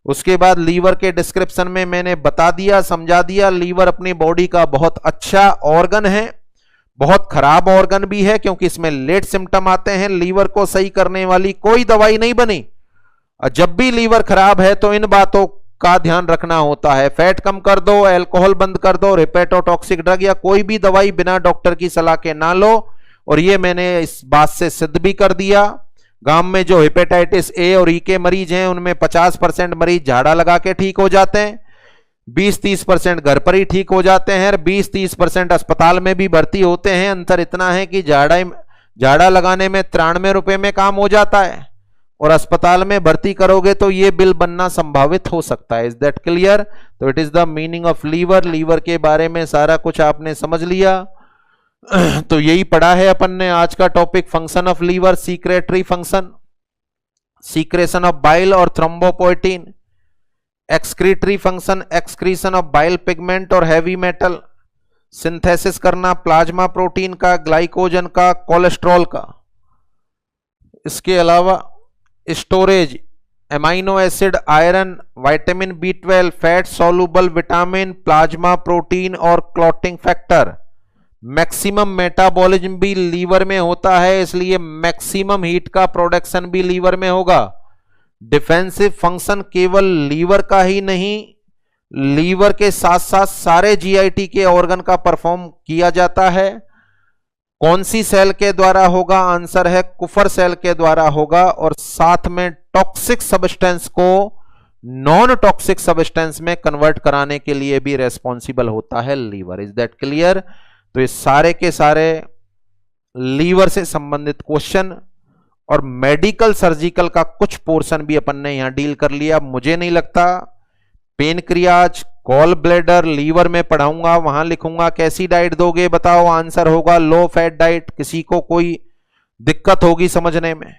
उसके बाद लीवर के डिस्क्रिप्शन में मैंने बता दिया, समझा दिया, लीवर अपनी बॉडी का बहुत अच्छा ऑर्गन है, बहुत खराब ऑर्गन भी है, क्योंकि इसमें लेट सिम्टम आते हैं। लीवर को सही करने वाली कोई दवाई नहीं बनी। और जब भी लीवर खराब है तो इन बातों का ध्यान रखना होता है। फैट कम कर दो, अल्कोहल बंद कर दो, हेपेटोटॉक्सिक ड्रग या कोई भी दवाई बिना डॉक्टर की सलाह के ना लो। और ये मैंने इस बात से सिद्ध भी कर दिया। गांव में जो हेपेटाइटिस ए और ई के मरीज हैं उनमें 50% मरीज झाड़ा लगा के ठीक हो जाते हैं, 20-30% घर पर ही ठीक हो जाते हैं, और 20-30% अस्पताल में भी भर्ती होते हैं। अंतर इतना है कि झाड़ा लगाने में 93 रुपए में काम हो जाता है, और अस्पताल में भर्ती करोगे तो ये बिल बनना संभावित हो सकता है। Is that clear? तो it is the meaning of liver. Liver के बारे में सारा कुछ आपने समझ लिया। तो यही पढ़ा है अपन ने आज का topic, function of liver, secretory function, secretion of bile और thrombopoietin, excretory function, excretion of bile pigment और हैवी मेटल, सिंथेसिस करना प्लाज्मा प्रोटीन का, ग्लाइकोजन का, कोलेस्ट्रॉल का। इसके अलावा storage, amino acid, iron, vitamin B12, fat soluble vitamin, plasma protein और clotting factor. Maximum metabolism भी लीवर में होता है, इसलिए मैक्सिमम हीट का प्रोडक्शन भी लीवर में होगा। डिफेंसिव फंक्शन केवल लीवर का ही नहीं, लीवर के साथ साथ सारे जीआईटी के ऑर्गन का परफॉर्म किया जाता है। कौन सी सेल के द्वारा होगा? आंसर है कुफर सेल के द्वारा होगा। और साथ में टॉक्सिक सब्सटेंस को नॉन टॉक्सिक सब्सटेंस में कन्वर्ट कराने के लिए भी रेस्पॉन्सिबल होता है लीवर। Is that clear? तो ये सारे के सारे लीवर से संबंधित क्वेश्चन और मेडिकल सर्जिकल का कुछ पोर्शन भी अपन ने यहां डील कर लिया। मुझे नहीं लगता पेनक्रियाज, गॉल ब्लैडर, लीवर में पढ़ाऊंगा, वहां लिखूंगा कैसी डाइट दोगे बताओ, आंसर होगा लो फैट डाइट। किसी को कोई दिक्कत होगी समझने में?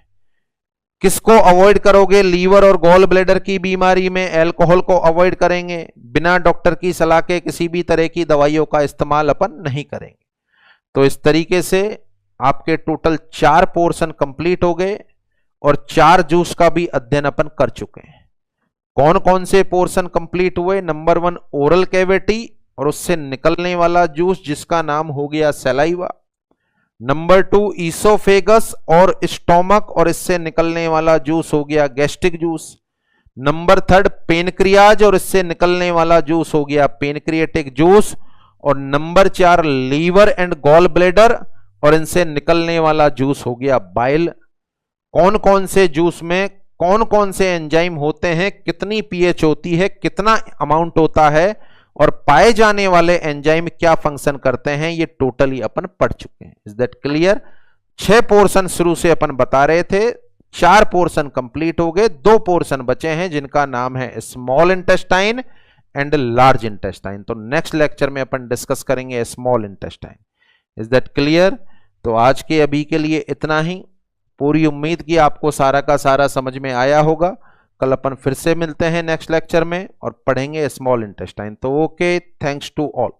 किसको अवॉइड करोगे? लीवर और गॉल ब्लैडर की बीमारी में अल्कोहल को अवॉइड करेंगे, बिना डॉक्टर की सलाह के किसी भी तरह की दवाइयों का इस्तेमाल अपन नहीं करेंगे। तो इस तरीके से आपके टोटल 4 पोर्शन कंप्लीट हो गए और 4 जूस का भी अध्ययन अपन कर चुके हैं। कौन कौन से पोर्शन कंप्लीट हुए? नंबर 1 ओरल कैविटी और उससे निकलने वाला जूस जिसका नाम हो गया सलाइवा। नंबर 2 ईसोफेगस और स्टोमक और इससे निकलने वाला जूस हो गया गैस्ट्रिक जूस। नंबर 3 पेनक्रियाज और इससे निकलने वाला जूस हो गया पेनक्रिएटिक जूस। और number 4 liver and gall bladder और इनसे निकलने वाला जूस हो गया बाइल। कौन कौन से जूस में कौन कौन से एंजाइम होते हैं, कितनी पीएच होती है, कितना अमाउंट होता है, और पाए जाने वाले एंजाइम क्या फंक्शन करते हैं, ये टोटली अपन पढ़ चुके हैं। Is that clear? 6 पोर्शन शुरू से अपन बता रहे थे, 4 पोर्शन कंप्लीट हो गए, 2 पोर्शन बचे हैं जिनका नाम है small intestine and large intestine. तो नेक्स्ट लेक्चर में अपन डिस्कस करेंगे small intestine. Is that clear? तो आज के अभी के लिए इतना ही। पूरी उम्मीद की आपको सारा का सारा समझ में आया होगा। कल अपन फिर से मिलते हैं नेक्स्ट लेक्चर में और पढ़ेंगे स्मॉल इंटेस्टाइन। तो ओके, थैंक्स टू ऑल।